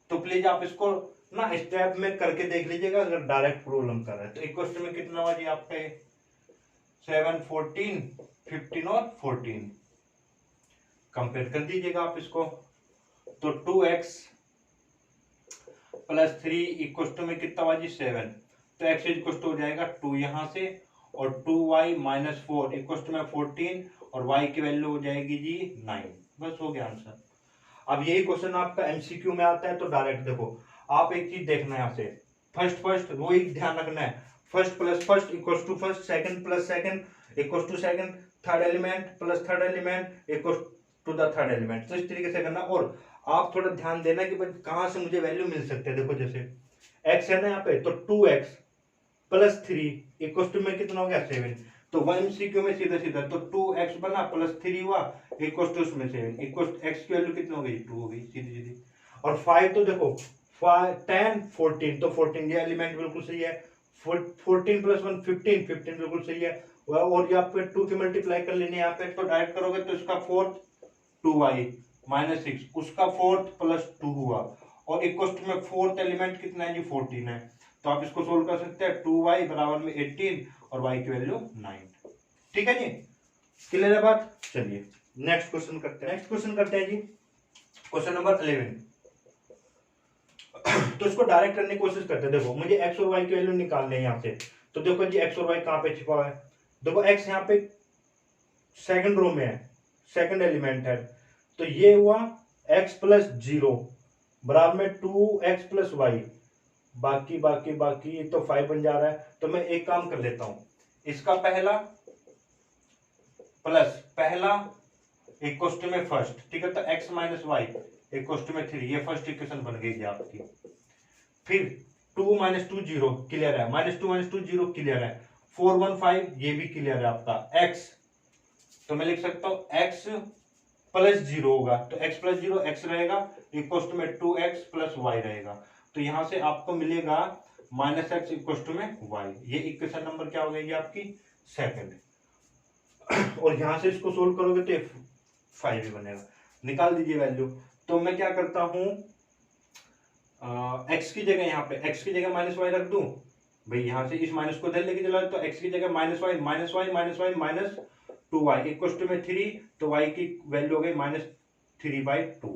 तो प्लीज आप इसको ना स्टेप में करके देख लीजिएगा, अगर डायरेक्ट प्रॉब्लम कर रहे हैं तो। एक क्वेश्चन में कितना हुआ जी आपका 7 14 15 और 14, कंपेयर कर दीजिएगा आप इसको, तो 2x प्लस 3 इक्वल में कितना हुआ जी 7, तो x इक्वल हो जाएगा 2 यहां से, और 2y माइनस 4 इक्वल में 14, और y की वैल्यू हो जाएगी जी 9। बस हो गया आंसर। अब यही क्वेश्चन आपका एमसीक्यू में आता है, तो डायरेक्ट देखो, आप एक चीज देखना है यहाँ से, फर्स्ट वो ही ध्यान रखना है, first plus first equal to first, second plus second equal to second, third element plus third element equal to the third element. तो इस तरीके से करना, और आप थोड़ा ध्यान देना कि भाई कहां से मुझे वैल्यू मिल सकते हैं। देखो जैसे x है ना यहाँ पे, तो 2x प्लस 3 इक्वल टू में कितना हो गया 7, तो 1 में सीधा सीधा तो 2x बना प्लस 3 हुआ इक्वल टू उसमें 7, इक्वल x की वैल्यू कितनी हो गई 2 हो गई सीधी सीधी। और 5 तो देखो 10 14, तो 14 ये एलिमेंट बिल्कुल सही है, 14 प्लस 1 15 15 बिल्कुल सही है, और ये आपको 2 की मल्टीप्लाई कर लेनी है यहाँ पे, तो डायरेक्ट करोगे तो इसका फोर्थ 2y माइनस 6, उसका फोर्थ प्लस 2 हुआ, और इक्वल में फोर्थ एलिमेंट कितना है जी 14 है, तो आप इसको सोल्व कर सकते हैं, 2y बराबर में 18 और y की वैल्यू 9। ठीक है जी, क्लियर है बात। चलिए नेक्स्ट क्वेश्चन करते हैं जी, क्वेश्चन नंबर 11। तो इसको डायरेक्ट करने की कोशिश करते हैं। देखो मुझे x और y की वैल्यू निकालनी है यहाँ से, तो देखो जी x और y कहाँ पे छिपा हुआ है, देखो x यहाँ पे सेकंड रो में है, सेकंड एलिमेंट है, तो ये हुआ x प्लस 0 बराबर में 2x प्लस वाई, बाकी बाकी बाकी ये तो 5 बन जा रहा है। तो मैं एक काम कर लेता हूं, इसका पहला प्लस पहला इक्वल में फर्स्ट, ठीक है, तो x माइनस वाई इक्वल में 3, ये फर्स्ट इक्वेशन बन गई आपकी। फिर 2 माइनस 2 0 क्लियर है, -2 माइनस 2 0 क्लियर है, 4 1 5 ये भी क्लियर है आपका। x तो मैं लिख सकता हूं x प्लस 0 होगा, तो x प्लस 0 x रहेगा इक्वल में 2x प्लस वाई रहेगा, तो यहां से आपको मिलेगा -x इक्वल में y। ये इक्वेशन नंबर क्या हो गई आपकी सेकंड। और यहां से इसको सोल्व करोगे तो 5 ही बनेगा, निकाल दीजिए वैल्यू। तो मैं क्या करता हूं, x की जगह यहाँ पे x की जगह माइनस वाई रख दूं भाई, यहां से इस माइनस को इधर लेके चला, तो x की जगह minus Y minus Y minus Y minus 2y equal में 3, तो y की वैल्यू हो गई -3/2।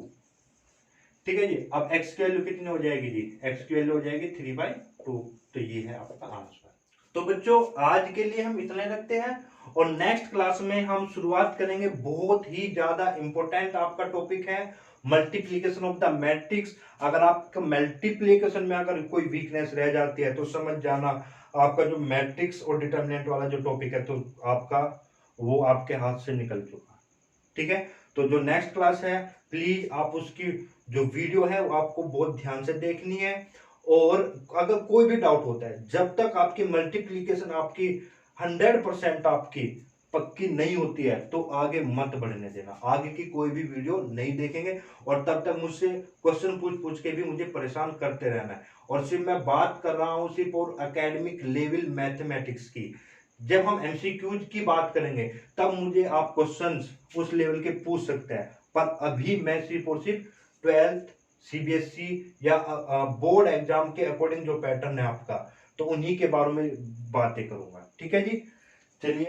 ठीक है जी, अब x की वैल्यू कितनी हो जाएगी जी, x की वैल्यू हो जाएगी 3/2, तो ये है आपका आंसर। तो बच्चों आज के लिए हम इतना रखते हैं, और नेक्स्ट क्लास में हम शुरुआत करेंगे, बहुत ही ज्यादा इंपॉर्टेंट आपका टॉपिक है मल्टीप्लीकेशन ऑफ द मैट्रिक्स। अगर आपका मल्टीप्लीकेशन में अगर कोई वीकनेस रह जाती है तो समझ जाना आपका जो मैट्रिक्स और डिटरमिनेंट वाला जो टॉपिक है तो आपका वो आपके हाथ से निकल चुका। ठीक है, तो जो नेक्स्ट क्लास है प्लीज आप उसकी जो वीडियो है वो आपको बहुत ध्यान से देखनी है। और अगर कोई भी डाउट होता है, जब तक आपकी मल्टीप्लीकेशन आपकी 100% आपकी पक्की नहीं होती है तो आगे मत बढ़ने देना, आगे की कोई भी वीडियो नहीं देखेंगे। और तब तक मुझसे क्वेश्चन पूछ पूछ के भी मुझे परेशान करते रहना है। और सिर्फ मैं बात कर रहा हूं सिर्फ और एकेडमिक लेवल मैथमेटिक्स की। जब हम एमसीक्यूज की बात करेंगे तब मुझे आप क्वेश्चंस उस लेवल के पूछ सकते हैं, पर अभी मैं सिर्फ और सिर्फ 12th सीबीएसई या बोर्ड एग्जाम के अकॉर्डिंग जो पैटर्न है आपका, तो उन्हीं के बारे में बातें करूंगा। ठीक है जी, चलिए।